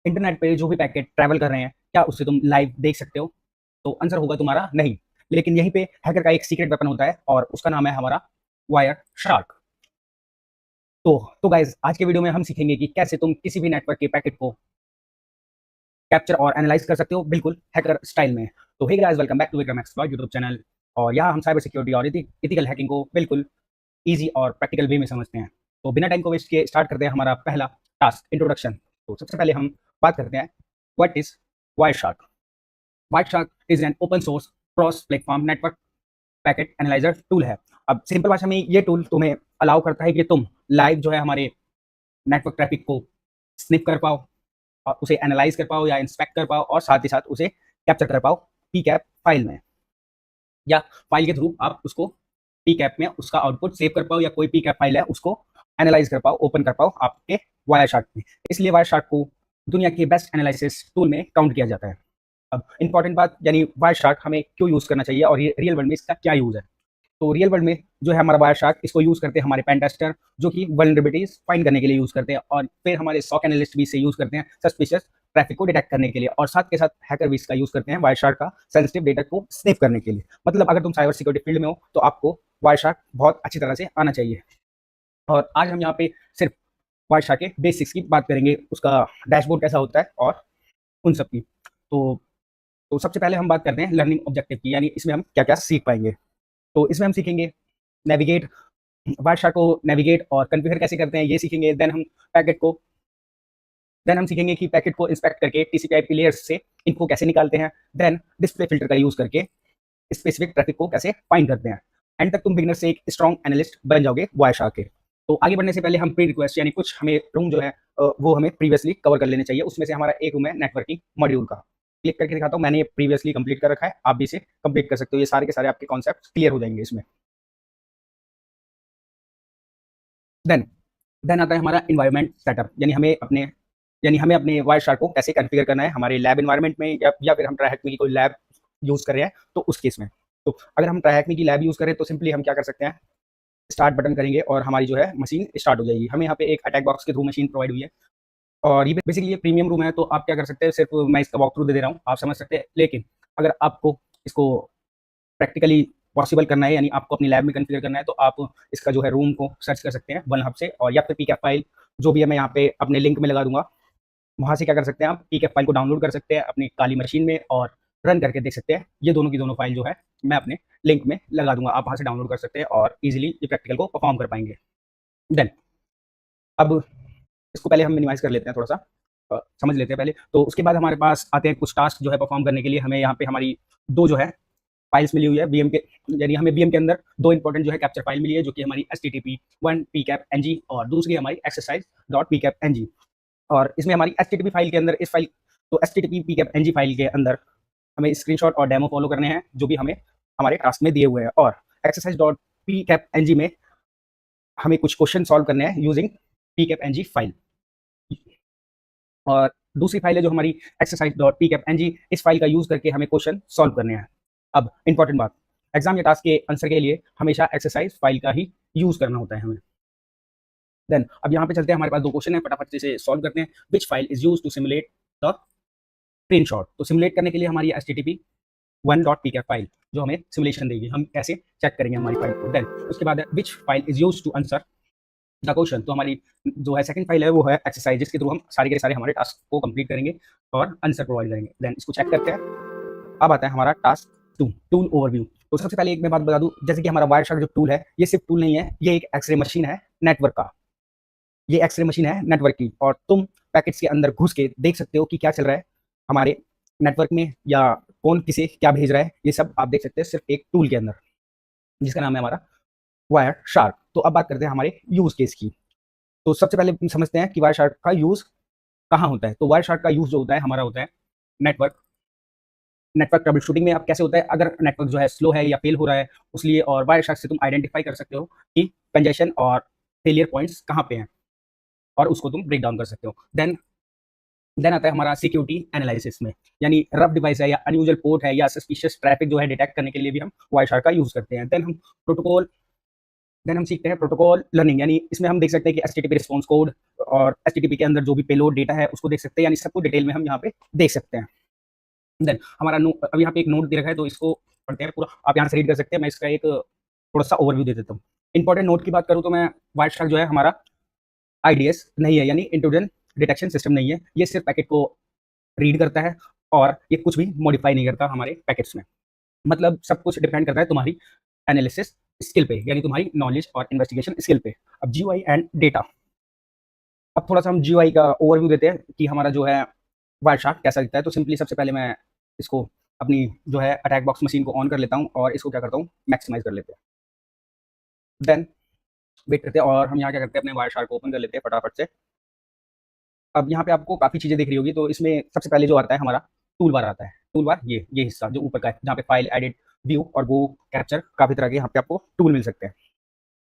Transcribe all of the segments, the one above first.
Internet पे जो भी पैकेट ट्रैवल कर रहे हैं, क्या उससे तुम लाइव देख सकते हो? तो आंसर होगा तुम्हारा नहीं। लेकिन यहीं पे हैकर का एक सीक्रेट वेपन होता है और उसका नाम है हमारा वायर शार्क। तो गाइस, आज के वीडियो में हम सीखेंगे कि कैसे तुम किसी भी नेटवर्क के पैकेट को कैप्चर और एनालाइज कर सकते हो, बिल्कुल हैकर स्टाइल में। तो hey guys, welcome back to Vikram exploit YouTube channel. और यहाँ हम साइबर सिक्योरिटी और इथिकल हैकिंग को बिल्कुल ईजी और प्रैक्टिकल वे में समझते हैं। तो बिना टाइम को वेस्ट किए स्टार्ट करते हैं हमारा पहला टास्क, इंट्रोडक्शन। तो सबसे पहले हम बात करते हैं what is wire shark. Wire shark is an open source cross platform network packet analyser tool है। अब सिंपल भाषा में ये टूल तुम्हें अलाउ करता है कि तुम लाइव जो है हमारे नेटवर्क ट्रैफिक को स्निप कर पाओ और उसे एनालाइज कर पाओ या इंस्पेक्ट कर पाओ और साथ ही साथ उसे कैप्चर कर पाओ पीकैप फाइल में, या फाइल के थ्रू आप उसको पीकैप में उसका आउटपुट सेव कर पाओ, या कोई पीकैप फाइल है उसको एनालाइज कर पाओ, ओपन कर पाओ आपके वायर शार्क में। इसलिए वायर शार्क को दुनिया के बेस्ट एनालिसिस टूल में काउंट किया जाता है। अब इंपॉर्टेंट बात, यानी वायर शार्क हमें क्यों यूज करना चाहिए और ये रियल वर्ल्ड में इसका क्या यूज है। तो रियल वर्ल्ड में जो है हमारा वायर शार्क, इसको यूज करते हैं हमारे पेन टेस्टर, जो कि वल्नरेबिलिटीज फाइंड करने के लिए यूज करते हैं, और फिर हमारे सॉक एनालिस्ट भी इसे यूज करते हैं सस्पिशियस ट्रैफिक को डिटेक्ट करने के लिए, और साथ के साथ हैकर भी इसका यूज करते हैं वायर शार्क का सेंसिटिव डेटा को सेव करने के लिए। मतलब अगर तुम साइबर सिक्योरिटी फील्ड में हो तो आपको वायर शार्क बहुत अच्छी तरह से आना चाहिए। और आज हम यहाँ पे सिर्फ वायर शार्क के बेसिक्स की बात करेंगे, उसका डैशबोर्ड कैसा होता है और उन सब की। तो तो सबसे पहले हम बात करते हैं लर्निंग ऑब्जेक्टिव की, यानी इसमें हम क्या क्या सीख पाएंगे। तो इसमें हम सीखेंगे नेविगेट, वायर शार्क को नेविगेट और कॉन्फ़िगर कैसे करते हैं ये सीखेंगे। देन हम सीखेंगे कि पैकेट को इंस्पेक्ट करके टीसीपी आईपी लेयर्स से इनको कैसे निकालते हैं। देन डिस्प्ले फिल्टर का यूज करके स्पेसिफिक ट्रैफिक को कैसे फाइंड करते हैं। एंड तक तुम बिगिनर से एक स्ट्रॉन्ग एनालिस्ट बन जाओगे वायर शार्क के। तो आगे बढ़ने से पहले हम प्री रिक्वेस्ट, यानी कुछ हमें रूम जो है वो हमें प्रीवियसली कवर कर लेने चाहिए। उसमें से हमारा एक रूम है नेटवर्किंग मॉड्यूल का। क्लिक करके दिखाता हूँ, मैंने ये प्रीवियसली कंप्लीट कर रखा है, आप भी इसे कंप्लीट कर सकते हो। ये सारे के सारे आपके कॉन्सेप्ट क्लियर हो जाएंगे इसमें। देन देन आता है हमारा इन्वायरमेंट सेटअप, यानी हमें अपने वायर शार्क को कैसे कॉन्फ़िगर करना है हमारे लैब इन्वायरमेंट में, या फिर हम ट्राईहैकमी की कोई लैब यूज कर रहे हैं तो उस केस में। तो अगर हम ट्राईहैकमी की लैब यूज करें तो सिंपली हम क्या कर सकते हैं, स्टार्ट बटन करेंगे और हमारी जो है मशीन स्टार्ट हो जाएगी। हमें यहाँ पे एक अटैक बॉक्स के थ्रू मशीन प्रोवाइड हुई है, और ये बेसिकली ये प्रीमियम रूम है। तो आप क्या कर सकते हैं, सिर्फ मैं इसका वॉक थ्रू दे रहा हूँ, आप समझ सकते हैं। लेकिन अगर आपको इसको प्रैक्टिकली पॉसिबल करना है, यानी आपको अपनी लैब में कॉन्फ़िगर करना है, तो आप इसका जो है रूम को सर्च कर सकते हैं वन हब से, और या फिर पीकैप फाइल जो भी है मैं यहाँ पे अपने लिंक में लगा दूंगा, वहाँ से क्या कर सकते हैं, आप पीकैप फाइल को डाउनलोड कर सकते हैं अपनी काली मशीन में और रन करके देख सकते हैं। ये दोनों की दोनों फाइल जो है मैं अपने लिंक में लगा दूंगा, आप वहाँ से डाउनलोड कर सकते हैं और ईजिली ये प्रैक्टिकल को परफॉर्म कर पाएंगे। देन अब इसको पहले हम मिनिमाइज कर लेते हैं, थोड़ा सा समझ लेते हैं पहले। तो उसके बाद हमारे पास आते हैं कुछ टास्क जो है परफॉर्म करने के लिए। हमें यहाँ पे हमारी दो जो है फाइल्स मिली हुई है बीएम के, यानी हमें बीएम के अंदर दो इंपॉर्टेंट जो है कैप्चर फाइल मिली है, जो कि हमारी http1 pcap-ng और दूसरी हमारी exercise.pcap-ng। और इसमें हमारी http फाइल के अंदर इस फाइल, तो http pcap-ng फाइल के अंदर हमें स्क्रीनशॉट और डेमो फॉलो करने हैं जो भी हमें हमारे टास्क में दिए हुए हैं, और exercise.pcap-ng में हमें कुछ क्वेश्चन सॉल्व करने हैं यूजिंग pcap-ng फाइल। और दूसरी फाइल है जो हमारी exercise.pcap-ng, इस फाइल का यूज करके हमें क्वेश्चन सॉल्व करने हैं। अब इंपॉर्टेंट बात, एग्जाम या टास्क के आंसर के लिए हमेशा एक्सरसाइज फाइल का ही यूज करना होता है हमें। देन अब यहाँ पे चलते हैं, हमारे पास दो क्वेश्चन है, फटाफट से सॉल्व करते हैं। Which file is use to simulate the screenshot. तो सिमुलेट करने के लिए हमारी http1.pcap फाइल जो हमें सिमुलेशन देगी, हम कैसे चेक करेंगे हमारी फाइल को। देन उसके बाद है which file is use to answer the question. तो हमारी जो है सेकंड फाइल है वो है एक्सरसाइज, जिसके थ्रू हम सारे के सारे हमारे टास्क को कंप्लीट करेंगे और आंसर प्रोवाइड करेंगे। देन इसको चेक करते हैं। अब आता है हमारा टास्क टू, टूल ओवरव्यू। तो सबसे पहले एक मैं बात बता दूं, जैसे कि हमारा वायर शार्क जो टूल है, ये सिर्फ टूल नहीं है, ये एक एक्सरे मशीन है नेटवर्क का। ये एक्सरे मशीन है नेटवर्क की, और तुम पैकेट्स के अंदर घुस के देख सकते हो कि क्या चल रहा है हमारे नेटवर्क में, या कौन किसे क्या भेज रहा है, ये सब आप देख सकते हैं सिर्फ एक टूल के अंदर, जिसका नाम है हमारा वायर शार्क। तो अब बात करते हैं हमारे यूज केस की। तो सबसे पहले समझते हैं कि वायर शार्क का यूज कहाँ होता है। तो वायर शार्क का यूज जो होता है हमारा होता है नेटवर्क ट्रबल शूटिंग में। अब कैसे होता है, अगर नेटवर्क जो है स्लो है या फेल हो रहा है उसलिए, और वायर शार्क से तुम आइडेंटिफाई कर सकते हो कि कंजेशन और फेलियर पॉइंट्स कहाँ पे हैं, और उसको तुम ब्रेक डाउन कर सकते हो। देन आता है हमारा सिक्योरिटी एनालिसिस में, यानी रफ डिवाइस है या अनयूजुअल पोर्ट है या सस्पिशियस ट्रैफिक जो है डिटेक्ट करने के लिए भी हम वायर शार्क का यूज करते हैं। देन हम प्रोटोकॉल देन हम सीखते हैं प्रोटोकॉल लर्निंग, यानी इसमें हम देख सकते हैं कि एचटीटीपी रिस्पॉन्स कोड और एचटीटीपी के अंदर जो भी पेलोड डेटा है उसको देख सकते हैं, यानी सब कुछ डिटेल में हम यहाँ पे देख सकते हैं। देन हमारा अब यहाँ पे एक नोट दे रखा है तो इसको पढ़ते हैं पूरा, आप यहाँ से रीड कर सकते हैं। मैं इसका एक थोड़ा सा ओवरव्यू दे देता हूँ। इंपॉर्टेंट नोट की बात करूँ तो मैं वाइल्डशार्क जो है हमारा आईडीएस नहीं है, यानी इंट्रूजन डिटेक्शन सिस्टम नहीं है। ये सिर्फ पैकेट को रीड करता है और ये कुछ भी मॉडिफाई नहीं करता हमारे पैकेट्स में। मतलब सब कुछ डिपेंड करता है तुम्हारी एनालिसिस स्किल पे, यानी तुम्हारी नॉलेज और इन्वेस्टिगेशन स्किल पे। अब जीयूआई एंड डेटा, अब थोड़ा सा हम जीयूआई का ओवरव्यू देते हैं कि हमारा जो है वाइल्डशार्क कैसा दिखता है। तो सिंपली सबसे पहले मैं इसको अपनी जो है अटैक बॉक्स मशीन को ऑन कर लेता हूँ और इसको क्या करता हूँ, मैक्सिमाइज कर लेते हैं। देन वेट करते हैं और हम यहाँ क्या करते हैं, अपने वाइल्डशार्क को ओपन कर लेते हैं फटाफट से। अब यहाँ पे आपको काफ़ी चीज़ें दिख रही होगी, तो इसमें सबसे पहले जो आता है हमारा टूल बार आता है। टूल बार ये हिस्सा जो ऊपर का है, जहाँ पे फाइल एडिट व्यू और गो कैप्चर काफ़ी तरह के यहाँ पे आपको टूल मिल सकते हैं।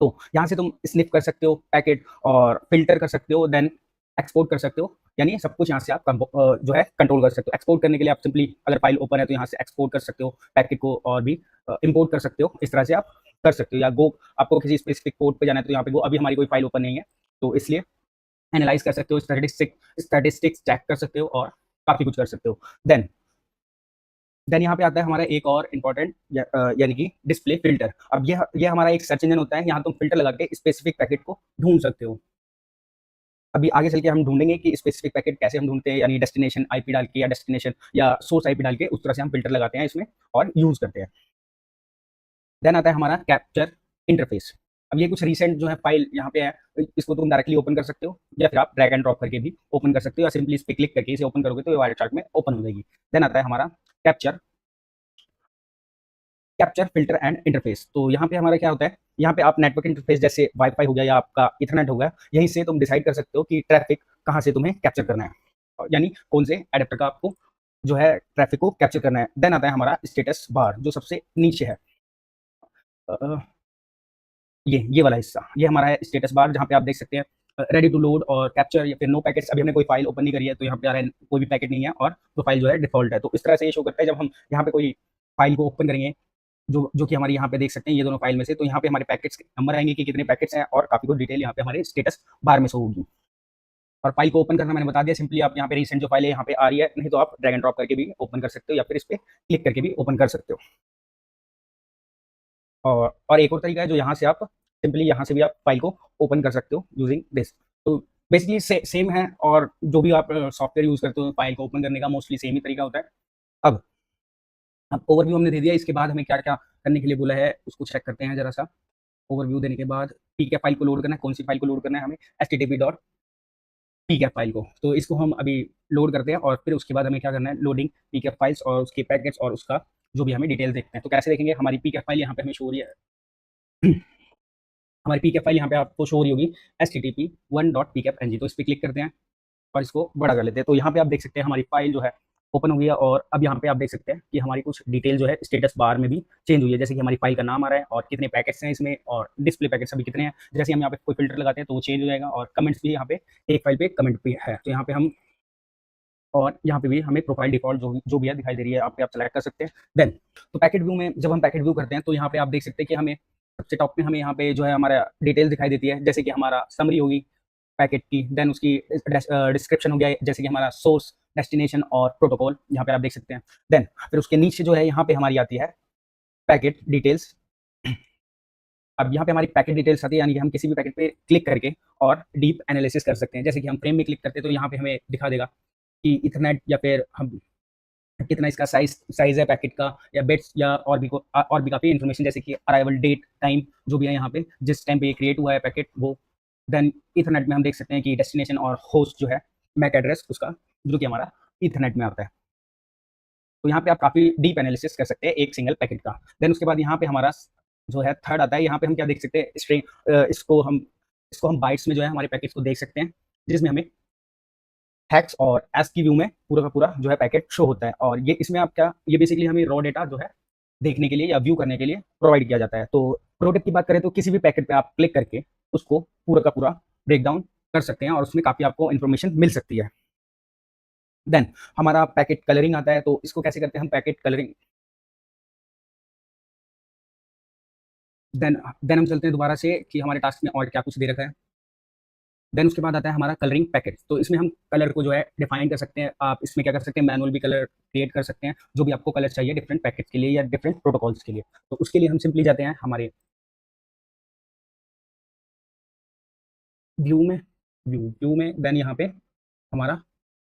तो यहाँ से तुम स्निप कर सकते हो पैकेट और फिल्टर कर सकते हो, देन एक्सपोर्ट कर सकते हो, यानी सब कुछ यहाँ से आप जो है कंट्रोल कर सकते हो। एक्सपोर्ट करने के लिए आप सिंपली अगर फाइल ओपन है तो यहाँ से एक्सपोर्ट कर सकते हो पैकेट को, और भी इंपोर्ट कर सकते हो। इस तरह से आप कर सकते हो। या गो, आपको किसी स्पेसिफिक पोर्ट पे जाना है तो यहाँ पे गो, अभी हमारी कोई फाइल ओपन नहीं है तो इसलिए एनालाइज कर सकते हो, स्टैटिस्टिक्स चेक कर सकते हो और काफ़ी कुछ कर सकते हो। देन यहाँ पे आता है हमारा एक और इम्पॉर्टेंट, यानी कि डिस्प्ले फिल्टर। अब ये हमारा एक सर्च इंजन होता है, यहाँ तुम फिल्टर लगा के स्पेसिफिक पैकेट को ढूंढ सकते हो। अभी आगे चल के हम ढूंढेंगे कि स्पेसिफिक पैकेट कैसे हम ढूंढते हैं, यानी डेस्टिनेशन आईपी डाल के या डेस्टिनेशन या सोर्स आईपी डाल के उस तरह से हम फिल्टर लगाते हैं इसमें और यूज करते हैं। देन आता है हमारा कैप्चर इंटरफेस। अब ये कुछ रीसेंट जो है फाइल यहाँ पे है, इसको तुम डायरेक्टली ओपन कर सकते हो या फिर आप ड्रैग एंड ड्रॉप करके भी ओपन कर सकते हो, या सिंपली इस पे क्लिक करके इसे ओपन करोगे तो ये वाइल्डशार्क में ओपन हो जाएगी। देन आता है हमारा capture capture filter and interface. तो यहाँ पे हमारा क्या होता है, यहाँ पे आप नेटवर्क इंटरफेस जैसे वाईफाई हो गया या आपका इथरनेट हो गया, यहीं से तुम डिसाइड कर सकते हो कि ट्रैफिक कहाँ से तुम्हें कैप्चर करना है, यानी कौन से एडेप्टर का आपको जो है ट्रैफिक को कैप्चर करना है। देन आता है हमारा स्टेटस बार जो सबसे नीचे है, ये वाला हिस्सा, ये हमारा है स्टेटस बार, जहाँ पे आप देख सकते हैं रेडी टू लोड और कैप्चर या फिर नो पैकेट्स। अभी हमने कोई फाइल ओपन नहीं करी है तो यहाँ पे आ रहा है कोई भी पैकेट नहीं है और वो फाइल जो है डिफॉल्ट है। तो इस तरह से ये शो करता है जब हम यहाँ पे कोई फाइल को ओपन करेंगे, जो कि हमारे यहाँ पे देख सकते हैं ये दोनों फाइल में से, तो यहाँ पे हमारे पैकेट्स नंबर आएंगे कि कितने पैकेट्स हैं और काफी कुछ डिटेल यहाँ पे हमारे स्टेटस बार में शो होगी। और फाइल को ओपन करना मैंने बता दिया, सिंपली आप यहाँ पे रिसेंट जो फाइल है यहाँ पे आ रही है, नहीं तो आप ड्रैग एंड ड्रॉप करके भी ओपन कर सकते हो या फिर इस पे क्लिक करके भी ओपन कर सकते हो। और एक और तरीका है जो यहाँ से आप सिंपली यहाँ से भी आप फाइल को ओपन कर सकते हो यूजिंग दिस। तो बेसिकली सेम है, और जो भी आप सॉफ्टवेयर यूज करते हो फाइल को ओपन करने का मोस्टली सेम ही तरीका होता है। अब ओवरव्यू हमने दे दिया, इसके बाद हमें क्या क्या करने के लिए बोला है उसको चेक करते हैं जरा सा। ओवरव्यू देने के बाद पीके फाइल को लोड करना है, कौन सी फाइल को लोड करना है हमें, http.pcap फाइल को। तो इसको हम अभी लोड करते हैं और फिर उसके बाद हमें क्या करना है, लोडिंग pcap फाइल्स और उसके पैकेट्स और उसका जो भी हमें डिटेल देखते हैं। तो कैसे देखेंगे, हमारी pcap फाइल यहाँ पे हमें शो हो रही है हमारी pcap फाइल यहाँ पे आपको शो हो रही होगी http1.pcapng। तो इस पर क्लिक करते हैं और इसको बड़ा कर लेते हैं। तो यहाँ पे आप देख सकते हैं हमारी फाइल जो है ओपन हो गई है, और अब यहाँ पे आप देख सकते हैं कि हमारी कुछ डिटेल जो है स्टेटस बार में भी चेंज हुई है, जैसे कि हमारी फाइल का नाम आ रहा है और कितने पैकेट्स हैं इसमें और डिस्प्ले पैकेट्स अभी कितने हैं। जैसे हम यहाँ पे कोई फिल्टर लगाते हैं तो वो चेंज हो जाएगा, और कमेंट्स भी यहाँ पे एक फाइल पे कमेंट भी है तो यहाँ पे हम, और यहाँ पे भी हमें प्रोफाइल डिफॉल्ट जो भी है दिखाई दे रही है, आप सेलेक्ट कर सकते हैं। देन तो पैकेट व्यू में जब हम पैकेट व्यू करते हैं तो यहाँ पे आप देख सकते हैं कि हमें सबसे टॉप में हमें यहाँ पे जो है हमारा डिटेल दिखाई देती है, जैसे कि हमारा समरी होगी पैकेट की, देन उसकी डिस्क्रिप्शन हो गया, जैसे कि हमारा सोर्स, डेस्टिनेशन और प्रोटोकॉल यहाँ पे आप देख सकते हैं। देन फिर उसके नीचे जो है यहाँ पे हमारी आती है पैकेट डिटेल्स। अब यहाँ पे हमारी पैकेट डिटेल्स आती है, यानी कि हम किसी भी पैकेट पे क्लिक करके और डीप एनालिसिस कर सकते हैं। जैसे कि हम फ्रेम में क्लिक करते हैं तो यहाँ पे हमें दिखा देगा कि इथरनेट या फिर हम कितना इसका साइज है पैकेट का, या बेट्स या और भी काफ़ी इन्फॉर्मेशन, जैसे कि अराइवल डेट टाइम जो भी है यहाँ पे, जिस टाइम पे ये क्रिएट हुआ है पैकेट वो। देन इथरनेट में हम देख सकते हैं कि डेस्टिनेशन और होस्ट जो है मैक एड्रेस उसका, जो कि हमारा इथरनेट में आता है। तो यहाँ पे आप काफ़ी डीप एनालिसिस कर सकते हैं एक सिंगल पैकेट का। देन उसके बाद यहाँ पे हमारा जो है थर्ड आता है, यहाँ पे हम क्या देख सकते हैं, स्ट्रिंग, इसको हम बाइट्स में जो है हमारे पैकेट्स को देख सकते हैं, जिसमें हमें हेक्स और ASCII व्यू में पूरा का पूरा जो है पैकेट शो होता है। और ये इसमें आप क्या, ये बेसिकली हमें रॉ डेटा जो है देखने के लिए या व्यू करने के लिए प्रोवाइड किया जाता है। तो प्रोडक्ट की बात करें तो किसी भी पैकेट पे आप क्लिक करके उसको पूरा का पूरा ब्रेक डाउन कर सकते हैं और उसमें काफ़ी आपको इन्फॉर्मेशन मिल सकती है। देन हमारा पैकेट कलरिंग आता है, तो इसको कैसे करते हैं हम पैकेट कलरिंग। देन हम चलते हैं दोबारा से कि हमारे टास्क में और क्या कुछ दे रखा है। देन उसके बाद आता है हमारा कलरिंग पैकेट। तो इसमें हम कलर को जो है डिफाइन कर सकते हैं। आप इसमें क्या कर सकते हैं, मैनुअल भी कलर क्रिएट कर सकते हैं, जो भी आपको कलर चाहिए डिफरेंट पैकेट के लिए या डिफरेंट प्रोटोकॉल्स के लिए। तो उसके लिए हम सिंपली जाते हैं हमारे व्यू में, व्यू में देन यहाँ पे हमारा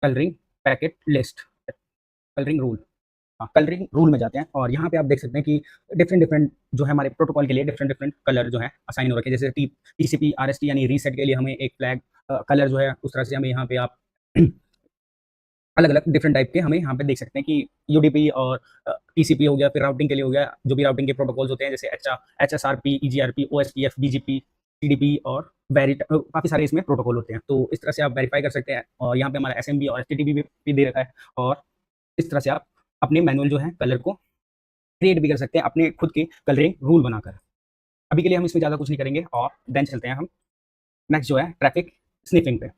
colouring packet list, colouring rule, हाँ कलरिंग रूल में जाते हैं और यहाँ पे आप देख सकते हैं कि डिफरेंट डिफरेंट जो है हमारे प्रोटोकॉल के लिए डिफरेंट डिफरेंट कलर जो है असाइन हो रखे हैं। जैसे टीसीपी आरएसटी यानी रीसेट के लिए हमें एक फ्लैग कलर जो है उस तरह से हमें यहाँ पे आप अलग अलग डिफरेंट टाइप के हमें यहाँ पे देख सकते हैं कि यूडीपी और टीसीपी हो गया, फिर राउटिंग के लिए हो गया, जो भी राउटिंग के प्रोटोकॉल्स होते हैं जैसे एचएसआरपी, ईजीआरपी, ओएसपीएफ, बीजीपी, सीडीपी और वेरिट, काफ़ी सारे इसमें प्रोटोकॉल होते हैं। तो इस तरह से आप वेरीफाई कर सकते हैं और यहाँ पे हमारा एसएमबी और एचटीटीपी भी दे रखा है और इस तरह से आप अपने मैनुअल जो है कलर को क्रिएट भी कर सकते हैं अपने खुद के कलरिंग रूल बनाकर। अभी के लिए हम इसमें ज़्यादा कुछ नहीं करेंगे और देन चलते हैं हम नेक्स्ट जो है ट्रैफिक स्निफिंग पे।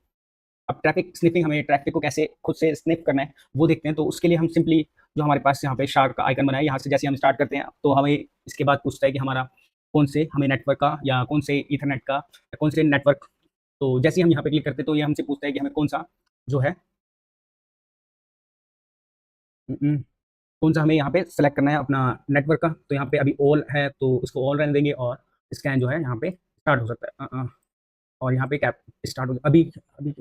अब ट्रैफिक स्निफिंग, हमें ट्रैफिक को कैसे खुद से स्निफ करना है वो देखते हैं। तो उसके लिए हम सिंपली जो हमारे पास यहाँ पे शार्क का आइकन बना है, यहाँ से जैसे हम स्टार्ट करते हैं तो हमें इसके बाद पूछता है कि हमारा कौन से हमें नेटवर्क का या कौन से ईथरनेट का या कौन से नेटवर्क। तो जैसे ही हम यहाँ पे क्लिक करते हैं तो ये हमसे पूछता है कि हमें कौन सा जो है कौन सा हमें यहाँ पे सेलेक्ट करना है अपना नेटवर्क का। तो यहाँ पे अभी ऑल है तो इसको ऑल रहने देंगे और स्कैन जो है यहाँ पे स्टार्ट हो सकता है। और यहाँ पे कैप स्टार्ट हो अभी अभी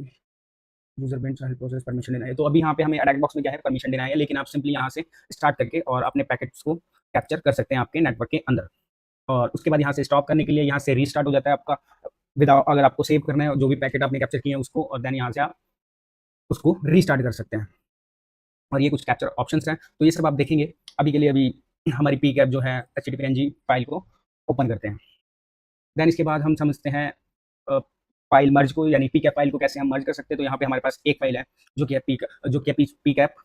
user bench child process permission देना है। तो अभी यहाँ पे हमें अटैक बॉक्स में क्या है, परमिशन देना है, लेकिन आप सिंपली यहाँ से स्टार्ट करके और अपने पैकेट्स को कैप्चर कर सकते हैं आपके नेटवर्क के अंदर। और उसके बाद यहाँ से स्टॉप करने के लिए यहाँ से रीस्टार्ट हो जाता है आपका विदाउट, अगर आपको सेव करना है जो भी पैकेट आपने कैप्चर किए हैं उसको, और देन यहाँ से आप उसको रीस्टार्ट कर सकते हैं। और ये कुछ कैप्चर ऑप्शंस हैं तो ये सब आप देखेंगे। अभी के लिए अभी हमारी पी कैप जो है HTTP फाइल को ओपन करते हैं। देन इसके बाद हम समझते हैं फाइल मर्ज को, यानी पी कैप फाइल को कैसे हम मर्ज कर सकते हैं। तो यहाँ पे हमारे पास एक फाइल है जो कि है पी कैप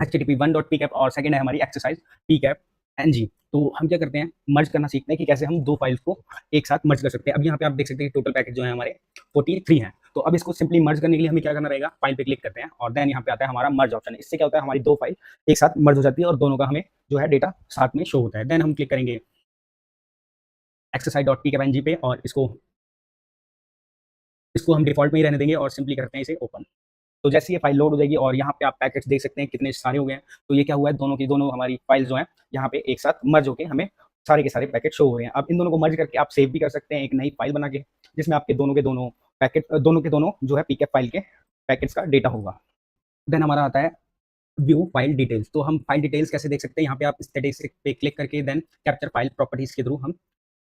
HTTP1.pcap और सेकंड है हमारी एक्सरसाइज pcap ng। तो हम क्या करते हैं, मर्ज करना सीखते हैं कि कैसे हम दो फाइल्स को एक साथ मर्ज कर सकते हैं। अब यहाँ पे आप देख सकते हैं टोटल पैकेज जो है हमारे 43 हैं। तो अब इसको सिंपली मर्ज करने के लिए हमें क्या करना रहेगा, फाइल पे क्लिक करते हैं और देन यहाँ पे आता है हमारा मर्ज ऑप्शन। इससे क्या होता है, हमारी दो फाइल एक साथ मर्ज हो जाती है और दोनों का हमें जो है डेटा साथ में शो होता है। देन हम क्लिक करेंगे exercise.pcap पे और इसको इसको हम डिफॉल्ट में ही रहने देंगे और सिंपली करते हैं इसे ओपन। तो जैसे ये फाइल लोड हो जाएगी और यहाँ पे आप पैकेट्स देख सकते हैं कितने सारे हो गए हैं। तो ये क्या हुआ है, दोनों की दोनों हमारी फाइल्स जो हैं यहाँ पे एक साथ मर्ज होके हमें सारे के सारे पैकेट शो हो रहे हैं। अब इन दोनों को मर्ज करके आप सेव भी कर सकते हैं एक नई फाइल बना के, जिसमें आपके दोनों के दोनों पैकेट दोनों के दोनों जो है पीकेप फाइल के पैकेट्स का डेटा होगा। देन हमारा आता है व्यू फाइल डिटेल्स। तो हम फाइल डिटेल्स कैसे देख सकते हैं, यहाँ पे आप स्टैटिस्टिक्स पे क्लिक करके देन कैप्चर फाइल प्रॉपर्टीज के थ्रू हम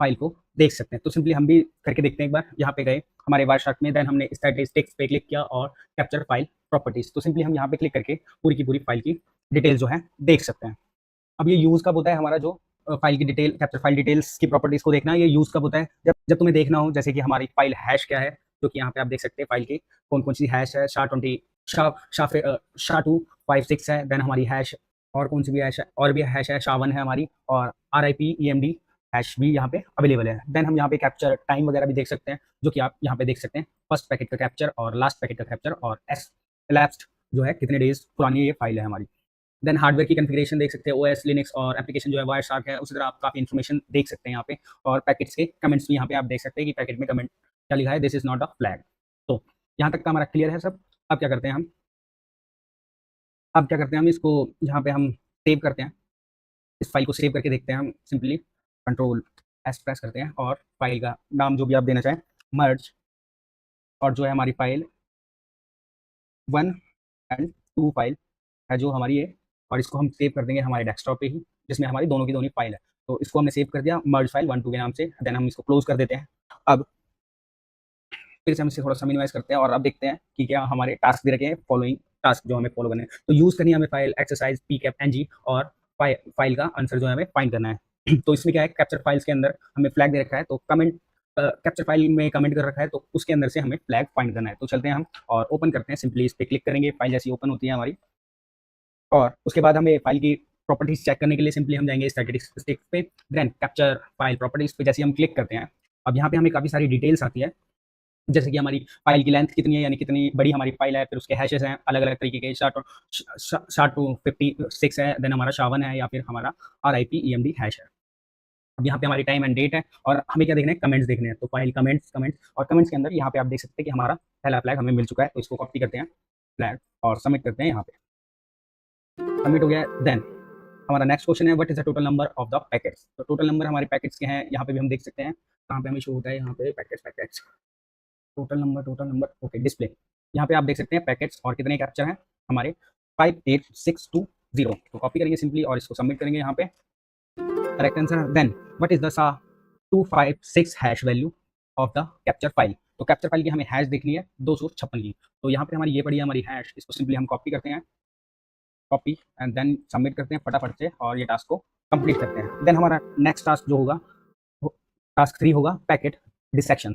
फाइल को देख सकते हैं। तो सिंपली हम भी करके देखते हैं। एक बार यहाँ पे गए हमारे वायरशार्क में, देन हमने स्टैटिस्टिक्स पे क्लिक किया और कैप्चर फाइल प्रॉपर्टीज। तो सिंपली हम यहाँ पे क्लिक करके पूरी की पूरी फाइल की डिटेल जो है देख सकते हैं। अब ये यूज कब होता है, हमारा जो फाइल की डिटेल कैप्चर फाइल डिटेल्स की प्रॉपर्टीज को देखना, ये यूज कब होता है, जब जब तुम्हें देखना हो जैसे कि हमारी फाइल हैश क्या है, जो कि यहाँ पे आप देख सकते हैं फाइल की कौन कौन सी हैश है। SHA-20 SHA-256 है, देन हमारी हैश और कौन सी भी हैश है, और भी हैश है SHA-1 है हमारी, और RIP EMD हैश भी यहाँ पे अवेलेबल है। देन हम यहाँ पे कैप्चर टाइम वगैरह भी देख सकते हैं, जो कि आप यहाँ पे देख सकते हैं फर्स्ट पैकेट का कैप्चर और लास्ट पैकेट का कैप्चर और elapsed जो है कितने डेज पुरानी ये फाइल है हमारी। देन हार्डवेयर की कॉन्फ़िगरेशन देख सकते हैं, OS लिनक्स और एप्लीकेशन जो है वायरशार्क है। उसी तरह आप काफ़ी इन्फॉर्मेशन देख सकते हैं यहाँ पे, और पैकेट्स के कमेंट्स भी यहाँ पे आप देख सकते हैं कि पैकेट में कमेंट क्या लिखा है, this is not a flag. तो यहाँ तक का हमारा क्लियर है सब। अब क्या करते हैं हम इसको यहाँ पे हम सेव करते हैं, इस फाइल को सेव करके देखते हैं। हम सिंपली Ctrl+S प्रेस करते हैं और फाइल का नाम जो भी आप देना चाहें मर्ज, और जो है हमारी फाइल 1 एंड 2 फाइल है जो हमारी है, और इसको हम सेव कर देंगे हमारे डेस्कटॉप पे ही, जिसमें हमारी दोनों की दोनों फाइल है। तो इसको हमने सेव कर दिया मर्ज फाइल 1 2 के नाम से। देन हम इसको क्लोज कर देते हैं। अब फिर से हम इसे थोड़ा सा मिनिमाइज करते हैं और अब देखते हैं कि क्या हमारे टास्क दे रखे हैं, फॉलोइंग टास्क जो हमें फॉलो करने हैं। तो यूज़ करनी है हमें फाइल एक्सरसाइज pcap ng, और फाइल का आंसर जो है हमें फाइंड करना है। तो इसमें क्या है, कैप्चर फाइल्स के अंदर हमें फ्लैग दे रखा है, तो कमेंट कैप्चर फाइल में कमेंट कर रखा है, तो उसके अंदर से हमें फ्लैग फाइंड करना है। तो चलते हैं हम और ओपन करते हैं, सिंपली इस पर क्लिक करेंगे, फाइल जैसी ओपन होती है हमारी, और उसके बाद हमें फाइल की प्रॉपर्टीज चेक करने के लिए सिंपली हम जाएंगे स्टैटिस्टिक्स पे, देन कैप्चर फाइल प्रॉपर्टीज पे जैसे हम क्लिक करते हैं, अब यहाँ पे हमें काफ़ी सारी डिटेल्स आती है, जैसे कि हमारी फाइल की लेंथ कितनी है, यानी कितनी बड़ी हमारी फाइल है, फिर उसके हैशेस हैं अलग अलग तरीके के, SHA-256 है, देन हमारा SHA-1 है, या फिर हमारा RIP EMD हैश है। अब यहाँ पे हमारी टाइम एंड डेट है और हमें क्या देखना है, कमेंट्स देखने हैं। तो फाइल कमेंट्स और कमेंट्स के अंदर यहाँ पे आप देख सकते हैं कि हमारा पहला फ्लैग हमें मिल चुका है, तो इसको कॉपी करते हैं फ्लैग और सबमिट करते हैं। यहाँ पे सबमिट हो गया है। देन हमारा नेक्स्ट क्वेश्चन है, what is the total number of the packets. तो टोटल नंबर हमारे पैकेट्स के हैं, यहाँ पे भी हम देख सकते हैं कहाँ पे हमें शो होता है, यहाँ पे packets total number okay display. यहाँ पे आप देख सकते हैं पैकेट्स और कितने कैप्चर हैं हमारे 58620। तो कॉपी करेंगे सिंपली और इसको सबमिट करेंगे यहाँ पे correct answer. Then what is the sha 256 hash value of the capture file. तो कैप्चर फाइल की हमें हैश देखनी है 256 की। तो यहाँ पे हमारी ये पड़ी है हमारी हैश, इसको सिंपली हम कॉपी करते हैं, कॉपी एंड देन सबमिट करते हैं फटाफट से और ये टास्क को कंप्लीट करते हैं। देन हमारा नेक्स्ट टास्क जो होगा टास्क 3 होगा packet dissection.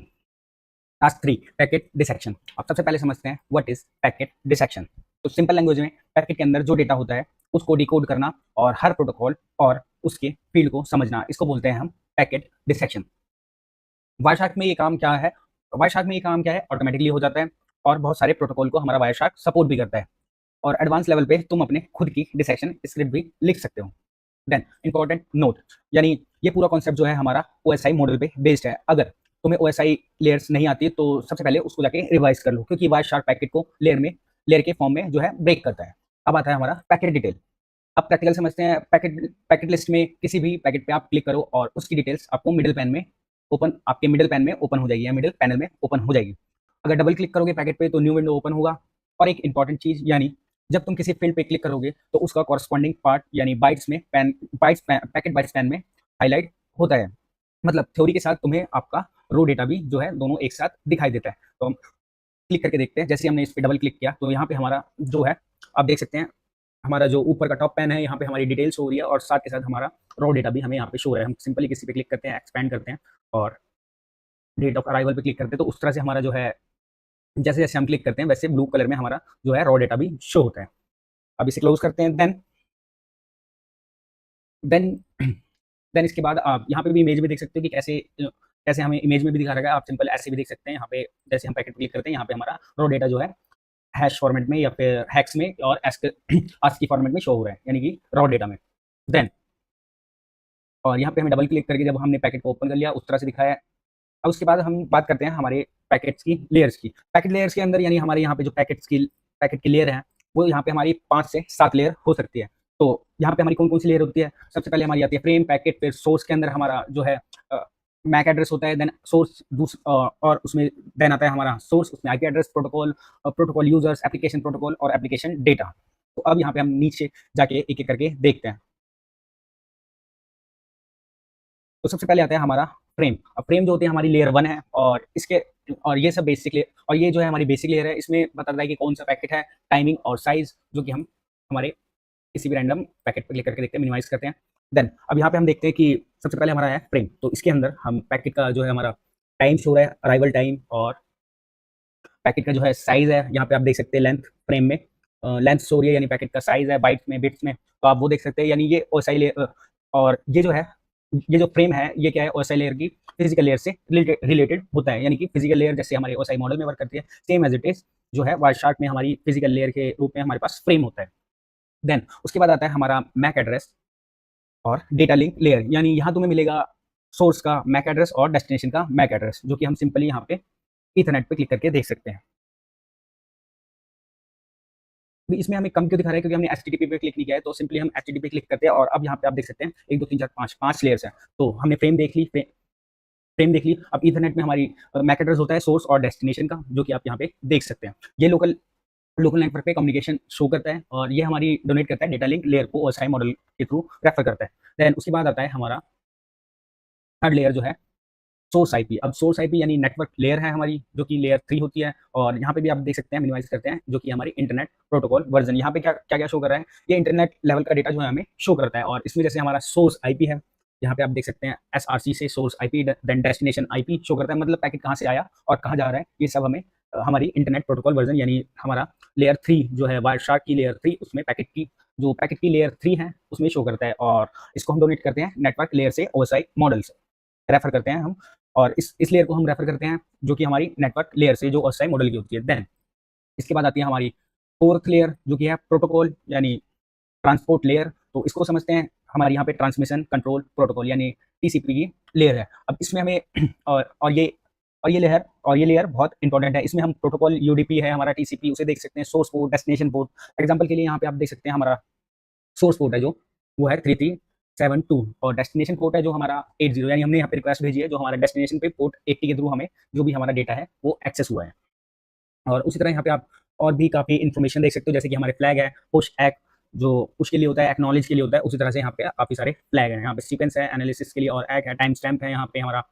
Task 3 packet dissection. अब सबसे पहले समझते हैं व्हाट इज पैकेट डिसेक्शन। तो सिंपल लैंग्वेज में पैकेट के अंदर जो डेटा होता है उसको डिकोड करना और हर प्रोटोकॉल और उसके फील्ड को समझना, इसको बोलते हैं हम पैकेट डिसेक्शन। वायरशार्क में ये काम क्या है, ऑटोमेटिकली हो जाता है और बहुत सारे प्रोटोकॉल को हमारा वायरशार्क सपोर्ट भी करता है और एडवांस लेवल पे तुम अपने खुद की डिसेक्शन स्क्रिप्ट भी लिख सकते हो। देन इंपॉर्टेंट नोट, यानी ये पूरा कॉन्सेप्ट जो है हमारा OSI मॉडल पे बेस्ड है। अगर तुम्हें OSI लेयर्स नहीं आती तो सबसे पहले उसको जाके रिवाइज कर लो, क्योंकि वायरशार्क पैकेट को लेयर के फॉर्म में जो है ब्रेक करता है। अब आता है हमारा पैकेट डिटेल। अब प्रैक्टिकल समझते हैं। पैकेट लिस्ट में किसी भी पैकेट पे आप क्लिक करो और उसकी डिटेल्स आपको आपके मिडिल पैन में ओपन हो जाएगी या मिडिल पैनल में ओपन हो जाएगी। अगर डबल क्लिक करोगे पैकेट पे तो न्यू विंडो ओपन होगा। और एक इंपॉर्टेंट चीज, यानी जब तुम किसी फील्ड पे क्लिक करोगे तो उसका कॉरस्पॉन्डिंग पार्ट यानी पैकेट बाइट्स पैन में हाईलाइट होता है। मतलब थ्योरी के साथ तुम्हें आपका रो डेटा भी जो है दोनों एक साथ दिखाई देता है। तो हम क्लिक करके देखते हैं। जैसे हमने इस पर डबल क्लिक किया तो यहाँ पे हमारा जो है आप देख सकते हैं, हमारा जो ऊपर का टॉप पैन है यहाँ पे हमारी डिटेल्स हो रही है और साथ के साथ हमारा रो डेटा भी हमें यहाँ पे शो हो रहा है। हम सिंपली किसी पे क्लिक करते हैं, एक्सपैंड करते हैं और डेट ऑफ अराइवल पे क्लिक करते हैं, तो उस तरह से हमारा जो है जैसे जैसे हम क्लिक करते हैं वैसे ब्लू कलर में हमारा जो है रॉ डेटा भी शो होता है। अब इसे क्लोज करते हैं। देन देन इसके बाद आप यहाँ पे भी इमेज में देख सकते हो कि कैसे कैसे हमें इमेज में भी दिखा रहा है। आप सिंपल ऐसे भी देख सकते हैं। यहाँ पे जैसे हम पैकेट क्लिक करते हैं यहाँ पे हमारा रॉ डेटा जो है हैश फॉर्मेट में या फिर हैक्स में और ASCII फॉर्मेट में शो हो रहा है, यानी कि रॉ डेटा में। देन और यहाँ पे हमें डबल क्लिक करके जब हमने पैकेट को ओपन कर लिया उस तरह से दिखाया है। अब उसके बाद हम बात करते हैं हमारे पैकेट्स की लेयर्स की। पैकेट लेयर्स के अंदर यानी हमारे यहाँ पे जो पैकेट की लेयर है वो यहाँ पे हमारी 5 से 7 लेयर हो सकती है। तो यहाँ पे हमारी कौन कौन सी लेयर होती है, सबसे पहले हमारी आती है फ्रेम पैकेट, फिर सोर्स के अंदर हमारा जो है मैक एड्रेस होता है, देन सोर्स और उसमें देन आता है हमारा सोर्स, उसमें IP address, protocol users, application protocol और एप्लीकेशन डेटा। तो अब यहाँ पे हम नीचे जाके एक एक करके देखते हैं। तो सबसे पहले आता है हमारा फ्रेम। अब फ्रेम जो होती है हमारी लेयर 1 है और ये सब बेसिक लेयर, और ये जो है हमारी बेसिक लेयर है। इसमें बताता है कि कौन सा पैकेट है, टाइमिंग और साइज, जो कि हम हमारे किसी भी रैंडम पैकेट पर क्लिक करके देखते हैं, मिनिमाइज करते हैं। देन अब यहाँ पे हम देखते हैं कि सबसे पहले हमारा है फ्रेम। तो इसके अंदर हम पैकेट का जो है हमारा टाइम शो है, अराइवल टाइम, और पैकेट का जो है साइज है। यहाँ पे आप देख सकते हैं लेंथ, फ्रेम में लेंथ शो हो रही है, यानी पैकेट का साइज है बाइट्स में, बिट्स में, तो आप वो देख सकते हैं। यानी ये OSI लेयर और ये जो है ये जो फ्रेम है ये क्या है, OSI लेयर की फिजिकल लेयर से रिलेटेड होता है। यानी कि फिजिकल लेयर जैसे हमारे OSI मॉडल में वर्क करती है, सेम एज इट इज जो है वायरशार्क में हमारी फिजिकल लेयर के रूप में हमारे पास फ्रेम होता है। देन उसके बाद आता है हमारा मैक एड्रेस और डेटा लिंक लेयर, यानी यहाँ तुम्हें मिलेगा सोर्स का मैक एड्रेस और डेस्टिनेशन का मैक एड्रेस, जो कि हम सिंपली यहाँ पे ईथरनेट पे क्लिक करके देख सकते हैं। इसमें हमें कम क्यों दिखा रहा है, क्योंकि हमने HTTP पे क्लिक नहीं किया है। तो सिंपली हम HTTP पे क्लिक करते हैं और अब यहाँ पे आप देख सकते हैं 1 2 3 4 5 लेयर्स हैं। तो हमने फ्रेम देख ली। अब ईथरनेट में हमारी मैक एड्रेस होता है सोर्स और डेस्टिनेशन का, जो कि आप यहाँ पे देख सकते हैं। ये लोकल नेटवर्क पे कम्युनिकेशन शो करता है और ये हमारी डोनेट करता है डेटा लिंक लेयर को OSI मॉडल के थ्रू रेफर करता है। देन उसके बाद आता है हमारा थर्ड लेयर जो है सोर्स IP। अब सोर्स IP यानी नेटवर्क लेयर है हमारी, जो कि लेयर 3 होती है। और यहाँ पे भी आप देख सकते हैं, मिनिमाइज करते हैं, जो कि हमारी इंटरनेट प्रोटोकॉल वर्जन। यहाँ पे क्या क्या शो कर रहा है, ये इंटरनेट लेवल का डेटा जो है हमें शो करता है। और इसमें जैसे हमारा सोर्स IP है, यहाँ पे आप देख सकते हैं SRC से source IP, then destination IP show करता है, मतलब पैकेट कहाँ से आया और कहाँ जा रहा है, ये सब हमें हमारी इंटरनेट प्रोटोकॉल वर्जन यानी हमारा लेयर 3 जो है वायरशार्क की लेयर 3, उसमें पैकेट की लेयर 3 है उसमें शो करता है। और इसको हम डोनेट करते हैं नेटवर्क लेयर से OSI मॉडल से रेफर करते हैं हम, और इस लेयर को हम रेफर करते हैं जो कि हमारी नेटवर्क लेयर से जो OSI मॉडल की होती है। देन इसके बाद आती है हमारी फोर्थ लेयर, जो कि है प्रोटोकॉल यानी ट्रांसपोर्ट लेयर। तो इसको समझते हैं हमारे यहाँ पे ट्रांसमिशन कंट्रोल प्रोटोकॉल, यानी टीसीपी की लेयर है। अब इसमें हमें और ये लेयर बहुत इंपॉर्टेंट है। इसमें हम प्रोटोकॉल यूडीपी है हमारा टीसीपी, उसे देख सकते हैं, source port, destination port. Example के लिए यहाँ पे आप देख सकते हैं हमारा सोर्स पोर्ट है जो वो है 3372 और डेस्टिनेशन पोर्ट है जो हमारा 80, यानी हमने यहाँ पे रिक्वेस्ट भेजी है जो हमारा डेस्टिनेशन पे पोर्ट 80 के थ्रू हमें जो भी हमारा डेटा है वो एक्सेस हुआ है। और उसी तरह यहाँ पे आप और भी काफ़ी इन्फॉर्मेशन देख सकते हो, जैसे कि हमारे फ्लैग है, पुश एक्ट जो पुश के लिए होता है, एक्नॉलेज के लिए होता है। उसी तरह से यहाँ पे काफ़ी सारे फ्लैग हैं, यहाँ पे सीक्वेंस है एनालिसिस के लिए, और एक है टाइम स्टैम्प है यहाँ पे हमारा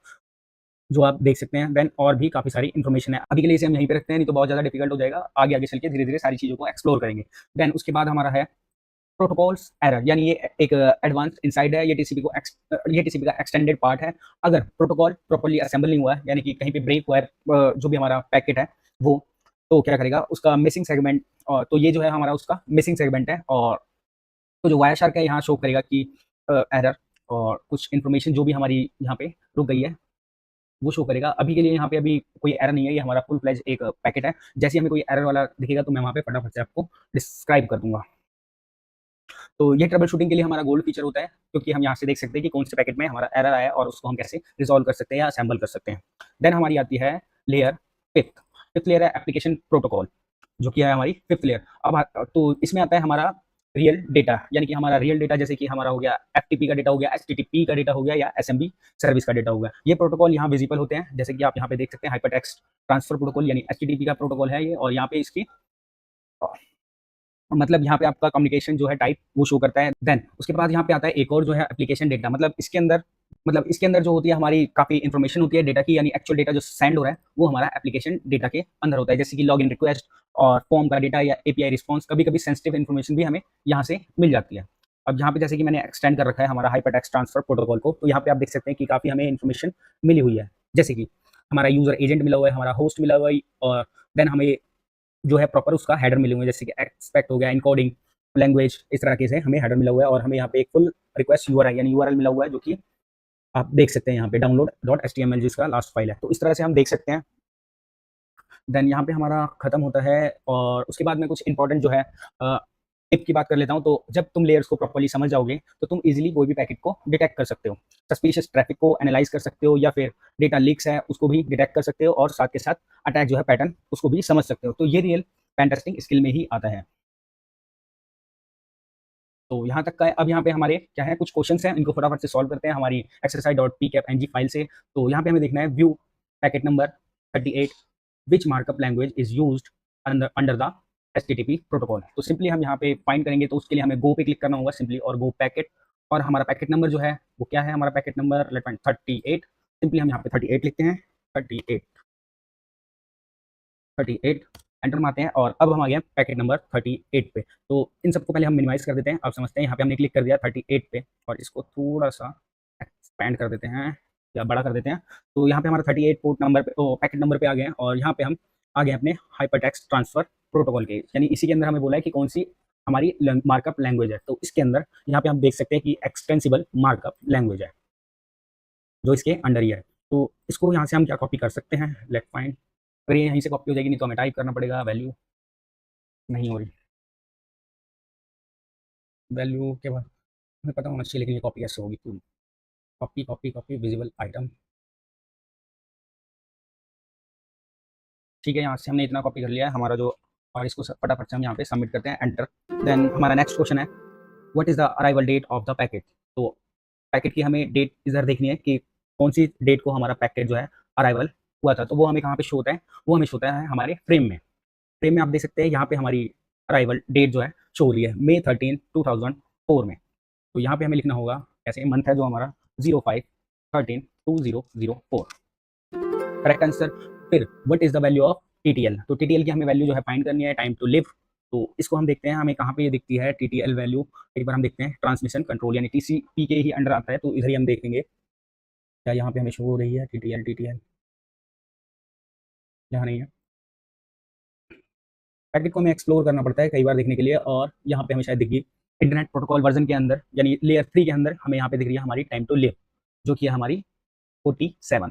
जो आप देख सकते हैं। देन और भी काफ़ी सारी इन्फॉर्मेशन है। अभी के लिए इसे हम यहीं पे रखते हैं, नहीं तो बहुत ज़्यादा डिफिकल्ट हो जाएगा। आगे आगे चल के धीरे धीरे सारी चीज़ों को एक्सप्लोर करेंगे। देन उसके बाद हमारा है प्रोटोकॉल्स एरर, यानी ये एक एडवांस इनसाइड है, ये टीसीपी का एक्सटेंडेड पार्ट है। अगर प्रोटोकॉल प्रॉपर्ली असेंबल नहीं हुआ है, यानी कि कहीं पे ब्रेक हुआ है जो भी हमारा पैकेट है वो, तो क्या करेगा उसका मिसिंग सेगमेंट, और तो ये जो है हमारा उसका मिसिंग सेगमेंट है। और तो जो वायर शार्क है यहाँ शो करेगा कि एरर और कुछ इन्फॉर्मेशन जो भी हमारी यहाँ पे रुक गई है वो शो करेगा। अभी के लिए यहाँ पे अभी कोई एरर नहीं है, ये हमारा फुल फ्लेज एक पैकेट है। जैसे हमें कोई एरर वाला दिखेगा तो मैं वहाँ पे फटाफट से आपको डिस्क्राइब कर दूंगा। तो ये ट्रबल शूटिंग के लिए हमारा गोल्ड फीचर होता है, क्योंकि हम यहाँ से देख सकते हैं कि कौन से पैकेट में हमारा एरर आया है और उसको हम कैसे रिजॉल्व कर सकते हैं या असेंबल कर सकते हैं। देन हमारी आती है लेयर फिफ्थ लेयर है एप्लीकेशन प्रोटोकॉल, जो कि है हमारी फिफ्थ लेयर। अब तो इसमें आता है हमारा रियल डेटा, यानी कि हमारा रियल डेटा जैसे कि हमारा हो गया एफटीपी का डेटा हो गया, एचटीटीपी का डेटा हो गया, या एसएमबी सर्विस का डेटा हो गया। ये प्रोटोकॉल यहाँ विजिबल होते हैं, जैसे कि आप यहाँ पे देख सकते हैं हाइपरटेक्स्ट ट्रांसफर प्रोटोकॉल, यानी एचटीटीपी का प्रोटोकॉल है ये। और यहाँ पे इसकी मतलब यहाँ पे आपका कम्युनिकेशन जो है टाइप वो शो करता है। देन उसके बाद यहाँ पे आता है एक और जो है एप्लीकेशन डेटा, मतलब इसके अंदर जो होती है हमारी काफ़ी इन्फॉर्मेशन होती है डेटा की, यानी एक्चुअल डेटा जो सेंड हो रहा है वो हमारा एप्लीकेशन डेटा के अंदर होता है, जैसे कि लॉगिन रिक्वेस्ट और फॉर्म का डेटा या एपीआई रिस्पॉन्स। कभी कभी सेंसिटिव इन्फॉर्मेशन भी हमें यहाँ से मिल जाती है। अब यहाँ पे जैसे कि मैंने एक्सटेंड कर रखा है हमारा हाइपरटेक्स्ट ट्रांसफर प्रोटोकॉल को, तो यहाँ पे आप देख सकते हैं कि काफ़ी हमें इन्फॉर्मेशन मिली हुई है, जैसे कि हमारा यूजर एजेंट मिला हुआ है, हमारा होस्ट मिला हुआ है, और देन हमें जो है प्रॉपर उसका हेडर मिले हुए हैं, जैसे कि एक्सपेक्ट हो गया, इनकोडिंग लैंग्वेज, इस तरह के से हमें हेडर मिला हुआ है। और हमें यहाँ पे एक फुल रिक्वेस्ट यूआरएल यानी यूआरएल मिला हुआ है, जो कि आप देख सकते हैं यहाँ पे download.html जिसका लास्ट फाइल है। तो इस तरह से हम देख सकते हैं। देन यहाँ पे हमारा खत्म होता है, और उसके बाद में कुछ इंपॉर्टेंट जो है टिप की बात कर लेता हूँ। तो जब तुम लेयर्स को प्रॉपर्ली समझ जाओगे तो तुम इजीली कोई भी पैकेट को डिटेक्ट कर सकते हो, सस्पिशियस ट्रैफिक को एनालाइज कर सकते हो, या फिर डेटा लीक्स है उसको भी डिटेक्ट कर सकते हो, और साथ के साथ अटैक जो है पैटर्न उसको भी समझ सकते हो। तो ये रियल पेन टेस्टिंग स्किल में ही आता है। तो यहाँ तक का है। अब यहाँ पे हमारे क्या है कुछ क्वेश्चंस हैं, इनको फटाफट से सॉल्व करते हैं हमारी exercise.pcapng फाइल से। तो यहाँ पे हमें देखना है view packet number 38 which markup language is used under the HTTP protocol. तो सिंपली हम यहाँ पे फाइंड करेंगे, तो उसके लिए हमें गो पे क्लिक करना होगा सिंपली, और गो पैकेट, और हमारा पैकेट नंबर जो है वो क्या है, हमारा पैकेट नंबर लेट 38। सिंपली हम यहाँ पे 38 लिखते हैं, 38 38 एंटर मारते हैं, और अब हम आ गए पैकेट नंबर 38 पे। तो इन सबको पहले हम मिनिमाइज कर देते हैं। आप समझते हैं यहाँ पे हमने क्लिक कर दिया 38 पे, और इसको थोड़ा सा एक्सपेंड कर देते हैं या बड़ा कर देते हैं। तो यहाँ पे हमारा 38 पोर्ट नंबर पे पैकेट नंबर पे आ गए हैं, और यहाँ पे हम आ गए अपने हाइपरटेक्स्ट ट्रांसफर प्रोटोकॉल के, यानी इसी के अंदर हमें बोला है कि कौन सी हमारी मार्कअप लैंग्वेज है। तो इसके अंदर यहाँ पे हम देख सकते हैं कि एक्सटेंसिबल मार्कअप लैंग्वेज है जो इसके अंडर ही है। तो इसको यहाँ से हम क्या कॉपी कर सकते हैं, लेट फाइंड। अगर ये यहीं से कॉपी हो जाएगी, नहीं तो हमें टाइप करना पड़ेगा, वैल्यू नहीं हो रही, वैल्यू के बाद हमें पता होना चाहिए, लेकिन ये कॉपी कैसे होगी। तो copy copy copy visible item, ठीक है, यहाँ से हमने इतना कॉपी कर लिया है हमारा जो, और इसको फटाफट से हम यहाँ पे सबमिट करते हैं, एंटर। देन हमारा नेक्स्ट क्वेश्चन है what is the arrival date of the packet. तो पैकेट की हमें डेट इधर देखनी है कि कौन सी डेट को हमारा पैकेट जो है अराइवल हुआ था। तो वो हमें कहाँ पे शो होता है, वो हमें शो होता है हमारे फ्रेम में आप देख सकते हैं यहाँ पे हमारी अराइवल डेट जो है शो हो रही है May 13, 2004 में। तो यहाँ पे हमें लिखना होगा, ऐसे मंथ है जो हमारा 05/13/2004, करेक्ट आंसर। फिर what is the value of TTL. तो टीटीएल की हमें वैल्यू जो है फाइंड करनी है, टाइम टू लिव। तो इसको हम देखते हैं हमें कहाँ पे ये दिखती है टीटीएल वैल्यू। एक बार हम देखते हैं ट्रांसमिशन कंट्रोल, यानी टीसीपी के ही अंडर आता है, तो इधर ही हम देखेंगे क्या यहाँ पे हमें शो हो रही है टीटीएल यहाँ नहीं है। पैकेट को हमें एक्सप्लोर करना पड़ता है कई बार देखने के लिए, और यहाँ पे हमें शायद दिखी इंटरनेट प्रोटोकॉल वर्जन के अंदर, यानी लेयर 3 के अंदर हमें यहाँ पे दिख रही है हमारी टाइम टू लिव, जो कि है हमारी 47।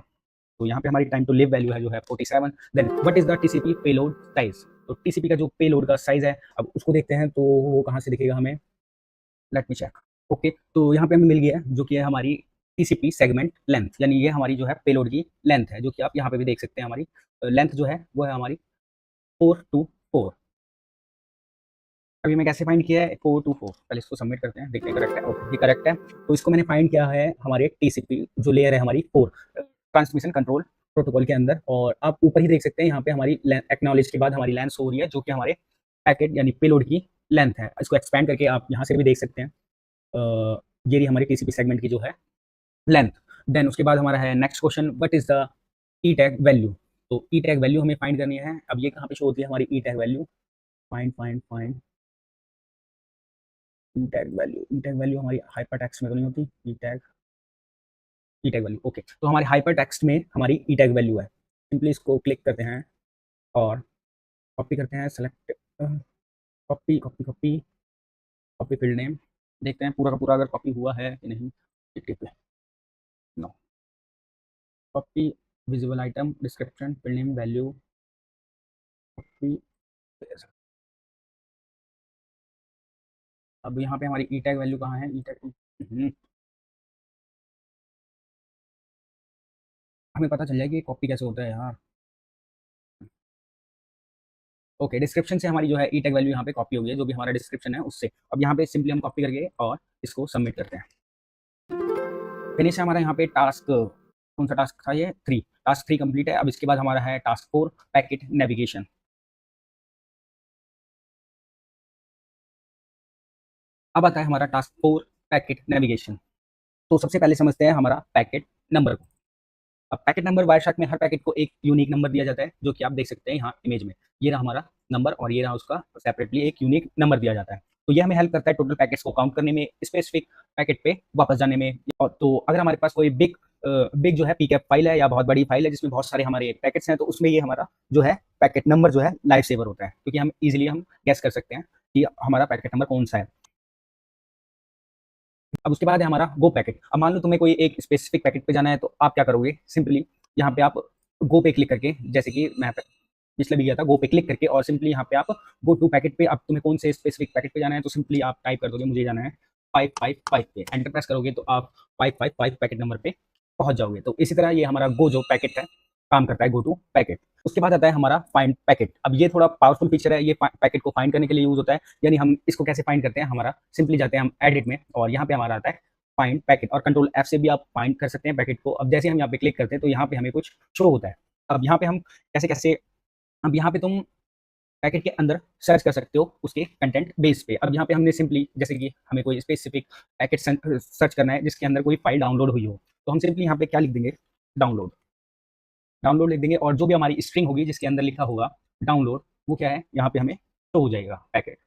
तो यहाँ पे हमारी टाइम टू लिव वैल्यू है जो है 47। Then what is the TCP payload size. तो टीसीपी का जो पेलोड का साइज है, अब उसको देखते हैं, तो वो कहाँ से दिखेगा हमें, लेट मी चेक। ओके, तो यहाँ पे हमें मिल गया है जो कि है हमारी टीसीपी सेगमेंट लेंथ, यानी ये हमारी जो है पेलोड की लेंथ है, जो कि आप यहाँ पे भी देख सकते हैं। हमारी लेंथ जो है वो है हमारी 424। अभी मैं कैसे फाइंड किया है 424, पहले इसको सबमिट करते हैं, देखते हैं करेक्ट है। ओके, ये करेक्ट है। तो इसको मैंने फाइंड किया है हमारे टीसीपी जो लेयर है हमारी 4 ट्रांसमिशन कंट्रोल प्रोटोकॉल के अंदर। और आप ऊपर ही देख सकते हैं यहाँ पे हमारी एक्नॉलेज के बाद हमारी लेंथ हो रही है, जो कि हमारे पैकेट यानी पेलोड की लेंथ है। इसको एक्सपेंड करके आप यहाँ से भी देख सकते हैं। ये रही हमारी टीसीपी सेगमेंट की जो है लेंथ। देन उसके बाद हमारा है next question, what is the E tag value. तो ई टैग वैल्यू हमें फाइंड करनी है। अब ये कहाँ पे शो होती है हमारी E tag value, find find find E tag value. E tag value हमारी हाइपर टेक्स्ट में तो नहीं होती। E tag value, okay. तो हमारे हाइपर टेक्स्ट में हमारी ई टैग वैल्यू है। सिंपली इसको क्लिक करते हैं और कॉपी करते हैं, select, copy copy copy copy field name, देखते हैं पूरा का पूरा अगर कॉपी हुआ है कि नहीं। No, copy visible item description field name value copy. अब यहाँ पे हमारी ई टैग वैल्यू कहाँ है, ई टैग हमें पता चल जाएगी कि कॉपी कैसे होता है यार। ओके, डिस्क्रिप्शन से हमारी जो है ई टैग वैल्यू यहाँ पे कॉपी हो गई है, जो भी हमारा डिस्क्रिप्शन है उससे। अब यहाँ पे सिंपली हम कॉपी करके और इसको सबमिट करते हैं। फिनिश है हमारा यहाँ पे टास्क, कौन सा टास्क था ये, 3। टास्क 3 कंप्लीट है। अब इसके बाद हमारा है टास्क 4 पैकेट नेविगेशन। अब आता है हमारा टास्क 4 पैकेट नेविगेशन। तो सबसे पहले समझते हैं हमारा पैकेट नंबर को। अब पैकेट नंबर वायरशार्क में हर पैकेट को एक यूनिक नंबर दिया जाता है, जो कि आप देख सकते हैं यहाँ इमेज में। ये रहा हमारा नंबर और ये रहा उसका सेपरेटली एक यूनिक नंबर दिया जाता है। तो ये हमें हेल्प करता है टोटल पैकेट्स को काउंट करने में, स्पेसिफिक पैकेट पे वापस जाने में। और तो अगर हमारे पास कोई बिग जो है पीकेप फाइल है या बहुत बड़ी फाइल है जिसमें बहुत सारे हमारे पैकेट्स हैं, तो उसमें ये हमारा जो है पैकेट नंबर जो है लाइफ सेवर होता है, क्योंकि हम इजिली हम गैस कर सकते हैं कि हमारा पैकेट नंबर कौन सा है। अब उसके बाद है हमारा गो पैकेट। अब मान लो तुम्हें कोई एक स्पेसिफिक पैकेट पे जाना है, तो आप क्या करोगे, सिंपली यहाँ पे आप गो पे क्लिक करके, जैसे कि मैं पिछले भी गया था, गो पे क्लिक करके और सिंपली यहाँ पे आप गो टू पैकेट पे, अब तुम्हें कौन से स्पेसिफिक पैकेट पे जाना है, तो सिंपली आप टाइप कर दोगे मुझे जाना है 555 पे, एंटर प्रेस करोगे तो आप 555 पैकेट नंबर पे पहुंच जाओगे। तो इसी तरह ये हमारा गो जो पैकेट है काम करता है, गो टू पैकेट। उसके बाद आता है हमारा फाइंड पैकेट। अब ये थोड़ा पावरफुल फीचर है, ये पैकेट को फाइंड करने के लिए यूज होता है। यानी हम इसको कैसे फाइंड करते हैं, हमारा सिंपली जाते हैं हम एडिट में और यहाँ पे हमारा आता है फाइंड पैकेट, और कंट्रोल एफ से भी आप फाइंड कर सकते हैं पैकेट को। अब जैसे हम यहाँ पे क्लिक करते हैं तो यहाँ पे हमें कुछ शो होता है। अब यहाँ पे हम कैसे कैसे, अब यहाँ पे तुम पैकेट के अंदर सर्च कर सकते हो उसके कंटेंट बेस पे। अब यहाँ पे हमने सिंपली, जैसे कि हमें कोई स्पेसिफिक पैकेट सर्च करना है जिसके अंदर कोई फाइल डाउनलोड हुई हो, तो हम सिंपली यहाँ पे क्या लिख देंगे, डाउनलोड। डाउनलोड लिख देंगे और जो भी हमारी स्ट्रिंग होगी जिसके अंदर लिखा होगा डाउनलोड, वो क्या है यहाँ पे हमें शो हो जाएगा पैकेट।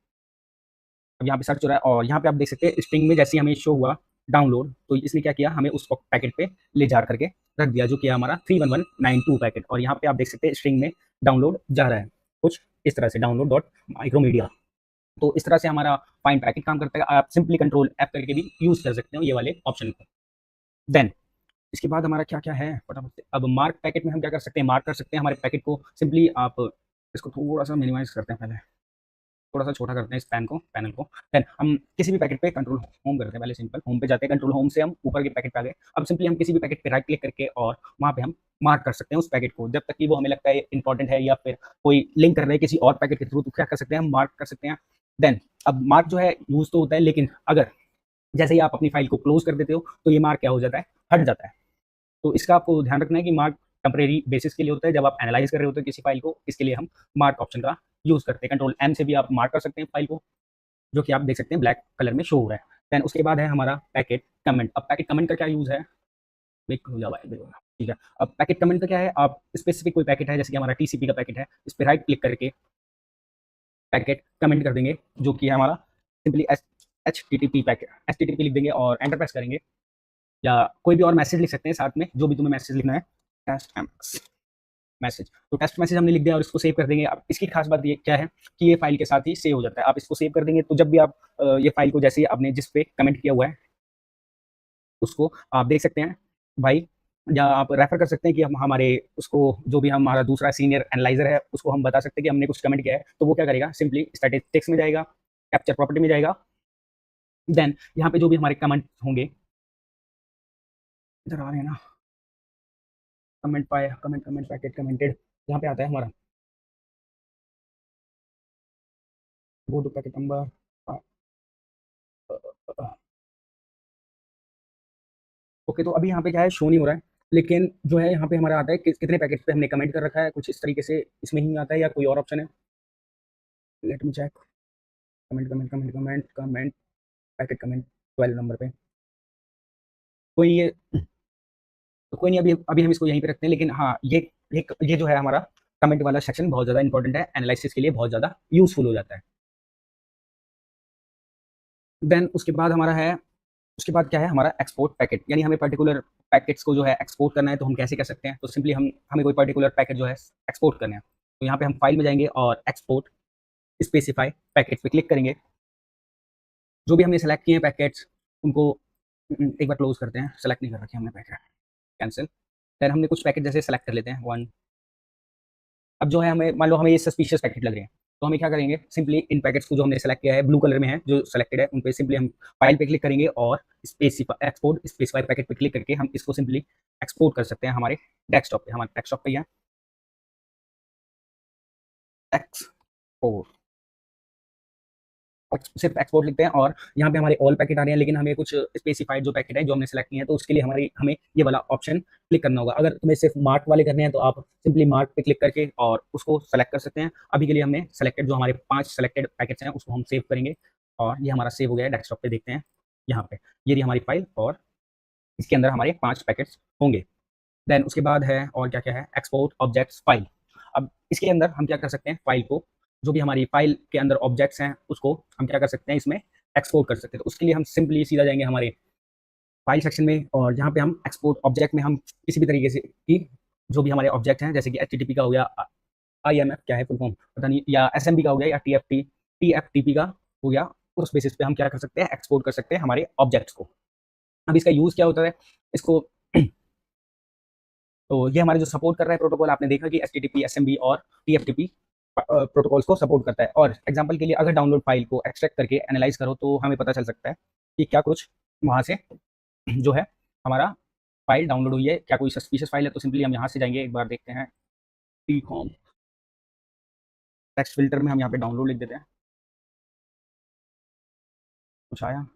अब यहाँ पे सर्च हो रहा है और यहाँ पे आप देख सकते हैं स्ट्रिंग में जैसे हमें शो हुआ डाउनलोड, तो इसने क्या किया, हमें उस पैकेट पे ले जा करके रख दिया, जो कि हमारा 31192 पैकेट। और यहाँ पे आप देख सकते हैं स्ट्रिंग में डाउनलोड जा रहा है कुछ इस तरह से, डाउनलोड डॉट माइक्रोमीडिया। तो इस तरह से हमारा फाइंड पैकेट काम करता है। आप सिंपली कंट्रोल एफ करके भी यूज कर सकते हो ये वाले ऑप्शन को। देन इसके बाद हमारा क्या क्या है फटाफट से, अब मार्क पैकेट में हम क्या कर सकते हैं, मार्क कर सकते हैं हमारे पैकेट को। सिंपली आप इसको थोड़ा सा मिनिमाइज करते हैं, पहले थोड़ा सा छोटा करते हैं इस पैनल को। देन हम किसी भी पैकेट पे कंट्रोल होम करते हैं, पहले सिंपल होम पे जाते हैं, कंट्रोल होम से हम ऊपर के पैकेट पे आ गए। अब सिंपली हम किसी भी पैकेट पे राइट क्लिक करके और वहाँ पे हम मार्क कर सकते हैं उस पैकेट को, जब तक कि वो हमें लगता है इंपॉर्टेंट है या फिर कोई लिंक कर रहे हैं किसी और पैकेट के थ्रू, तो क्या कर सकते हैं हम मार्क कर सकते हैं। देन अब मार्क जो है यूज तो होता है, लेकिन अगर जैसे ही आप अपनी फाइल को क्लोज कर देते हो तो ये मार्क क्या हो जाता है, हट जाता है। तो इसका आपको ध्यान रखना है कि मार्क टेम्परेरी बेसिस के लिए होता है, जब आप एनालाइज कर रहे होते हैं किसी फाइल को, इसके लिए हम मार्क ऑप्शन का यूज करते हैं। कंट्रोल एम से भी आप मार्क कर सकते हैं फाइल को, जो कि आप देख सकते हैं ब्लैक कलर में शो हो रहा है। देन उसके बाद है हमारा पैकेट कमेंट। अब पैकेट कमेंट का क्या यूज है, ठीक है। अब पैकेट कमेंट का क्या है, आप स्पेसिफिक कोई पैकेट है जैसे कि हमारा टीसीपी का पैकेट है, इस पर राइट क्लिक करके पैकेट कमेंट कर देंगे, जो कि है हमारा simply H T T P packet, H T T P लिख देंगे और एंटर प्रेस करेंगे, या कोई भी और मैसेज लिख सकते हैं साथ में, जो भी तुम्हें मैसेज लिखना है, टेस्ट मैसेज। तो टेस्ट मैसेज हमने लिख दिया और इसको सेव कर देंगे। अब इसकी खास बात ये क्या है कि ये फाइल के साथ ही सेव हो जाता है। आप इसको सेव कर देंगे तो जब भी आप ये फाइल को, जैसे आपने जिस पे कमेंट किया हुआ है उसको आप देख सकते हैं भाई, या आप रेफर कर सकते हैं कि हम हमारे उसको, जो भी हमारा दूसरा सीनियर एनालाइजर है उसको हम बता सकते हैं कि हमने कुछ कमेंट किया है, तो वो क्या करेगा, सिंपली स्टैटिस्टिक्स में जाएगा, कैप्चर प्रॉपर्टी में जाएगा। देन यहाँ पे जो भी हमारे कमेंट होंगे इधर आ रहे हैं ना, कमेंट पाए, कमेंट कमेंट पैकेट कमेंटेड, यहाँ पे आता है हमारा go to packet number. Okay, तो अभी यहाँ पे क्या है, शो नहीं हो रहा है, लेकिन जो है यहाँ पे हमारा आता है कितने पैकेट्स पे हमने कमेंट कर रखा है, कुछ इस तरीके से इसमें ही आता है या कोई और ऑप्शन है। Let me check. Comment comment comment comment comment packet comment 12 number पे कोई ये, तो कोई नहीं, अभी अभी हम इसको यहीं पे रखते हैं, लेकिन हाँ ये जो है हमारा कमेंट वाला सेक्शन बहुत ज़्यादा इंपॉर्टेंट है, एनालिसिस के लिए बहुत ज़्यादा यूजफुल हो जाता है। देन उसके बाद हमारा है, उसके बाद क्या है हमारा एक्सपोर्ट पैकेट, यानी हमें पर्टिकुलर पैकेट्स को जो है एक्सपोर्ट करना है, तो हम कैसे कर सकते हैं, तो सिंपली हमें कोई पर्टिकुलर पैकेट जो है एक्सपोर्ट करना है, तो यहाँ पे हम फाइल में जाएंगे और एक्सपोर्ट स्पेसिफाई पैकेट पे क्लिक करेंगे। जो भी हमने सेलेक्ट किए हैं पैकेट्स उनको एक बार क्लोज करते हैं, सेलेक्ट नहीं कर रखे हमने पैकेट, कैंसिल। देन हमने कुछ पैकेट जैसे सेलेक्ट कर लेते हैं वन। अब जो है हमें मान लो हमें ये सस्पिशियस पैकेट लग रहे हैं, तो हमें क्या करेंगे, सिंपली इन पैकेट्स को जो हमने सेलेक्ट किया है ब्लू कलर में है जो सेलेक्टेड है, उन पे सिंपली हम फाइल पे क्लिक करेंगे और स्पेसिफाई एक्सपोर्ट स्पेसिफाई पैकेट पे क्लिक करके हम इसको सिंपली एक्सपोर्ट कर सकते हैं हमारे डेस्कटॉप पे। हमारे डेस्कटॉप पे है एक्सपोर्ट, सिर्फ एक्सपोर्ट लिखते हैं और यहाँ पे हमारे ऑल पैकेट आ रहे हैं, लेकिन हमें कुछ स्पेसिफाइड जो पैकेट है जो हमने सेलेक्ट किए हैं, तो उसके लिए हमें ये वाला ऑप्शन क्लिक करना होगा। अगर तुम्हें सिर्फ मार्क वाले करने हैं तो आप सिंपली मार्क पे क्लिक करके और उसको सेलेक्ट कर सकते हैं। अभी के लिए हमने सेलेक्टेड जो हमारे 5 सेलेक्टेड पैकेट्स हैं उसको हम सेव करेंगे, और ये हमारा सेव हो गया है डेस्कटॉप पे। देखते हैं यहाँ पे, ये रही हमारी फाइल और इसके अंदर हमारे 5 पैकेट्स होंगे। देन उसके बाद है और क्या क्या है, एक्सपोर्ट ऑब्जेक्ट्स फाइल। अब इसके अंदर हम क्या कर सकते हैं, फाइल को, जो भी हमारी फाइल के अंदर ऑब्जेक्ट्स हैं उसको हम क्या कर सकते हैं, इसमें एक्सपोर्ट कर सकते हैं। तो उसके लिए हम सिंपली सीधा जाएंगे हमारे फाइल सेक्शन में, और यहाँ पे हम एक्सपोर्ट ऑब्जेक्ट में हम किसी भी तरीके से की जो भी हमारे ऑब्जेक्ट हैं, जैसे कि HTTP का हो गया, IMF क्या है फुल फॉर्म पता नहीं, या SMB का हो गया, या TFTP का हो गया, उस बेसिस पे हम क्या कर सकते हैं, एक्सपोर्ट कर सकते हैं हमारे ऑब्जेक्ट्स को। अब इसका यूज़ क्या होता है, इसको तो ये हमारे जो सपोर्ट कर रहा है प्रोटोकॉल, आपने देखा कि HTTP, SMB और TFTP प्रोटोकॉल्स को सपोर्ट करता है। और एग्जांपल के लिए अगर डाउनलोड फाइल को एक्सट्रैक्ट करके एनालाइज करो तो हमें पता चल सकता है कि क्या कुछ वहाँ से जो है हमारा फाइल डाउनलोड हुई है, क्या कोई सस्पिशियस फाइल है, तो सिंपली हम यहाँ से जाएंगे, एक बार देखते हैं TCOM टेक्स्ट फिल्टर में हम यहाँ पे डाउनलोड लिख देते हैं, कुछ आया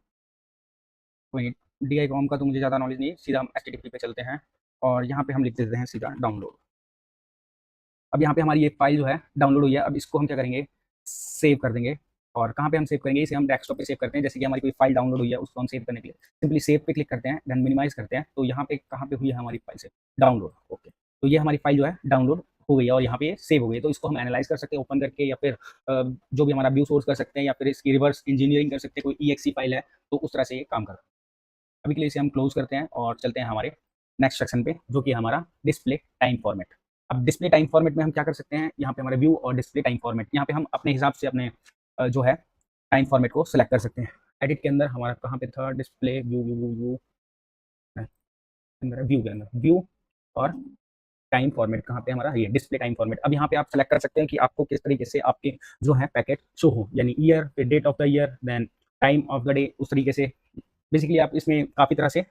कोई, DICOM का तो मुझे ज़्यादा नॉलेज नहीं है, सीधा हम HTTP पे चलते हैं और यहाँ पे हम लिख देते हैं सीधा डाउनलोड। अब यहाँ पे हमारी ये फाइल जो है डाउनलोड हुई है, अब इसको हम क्या करेंगे, सेव कर देंगे। और कहाँ पे हम सेव करेंगे, इसे हम डेस्कटॉप पे सेव करते हैं। जैसे कि हमारी कोई फाइल डाउनलोड हुई है उसको हम सेव करने के लिए सिंपली सेव पे क्लिक करते हैं, देन मिनिमाइज करते हैं, तो यहाँ पे कहाँ पे हुई है हमारी फाइल से डाउनलोड। ओके, तो ये हमारी फाइल जो है डाउनलोड हो गई है और यहाँ पे सेव हो गई है। तो इसको हम एनालाइज कर सकते हैं ओपन करके, या फिर जो भी हमारा व्यू सोर्स कर सकते हैं, या फिर इसकी रिवर्स इंजीनियरिंग कर सकते हैं, कोई EXE फाइल है तो उस तरह से ये काम कर। अभी के लिए इसे हम क्लोज करते हैं और चलते हैं हमारे नेक्स्ट सेक्शन पे, जो कि हमारा डिस्प्ले टाइम फॉर्मेट। अब डिस्प्ले टाइम फॉर्मेट में हम क्या कर सकते हैं, यहाँ पे हमारे व्यू और डिस्प्ले टाइम फॉर्मेट, यहाँ पे हम अपने हिसाब से अपने जो है टाइम फॉर्मेट को सिलेक्ट कर सकते हैं। एडिट के अंदर हमारा कहाँ पे था, display view view view view अंदर व्यू के अंदर व्यू और टाइम फॉर्मेट कहाँ पे हमारा, ये डिस्प्ले टाइम फॉर्मेट। अब यहाँ पे आप सेलेक्ट कर सकते हैं कि आपको किस तरीके से आपके जो है पैकेट शो हो, यानी ईयर, फिर date of the year, then time of the day, उस तरीके से बेसिकली आप इसमें काफ़ी तरह से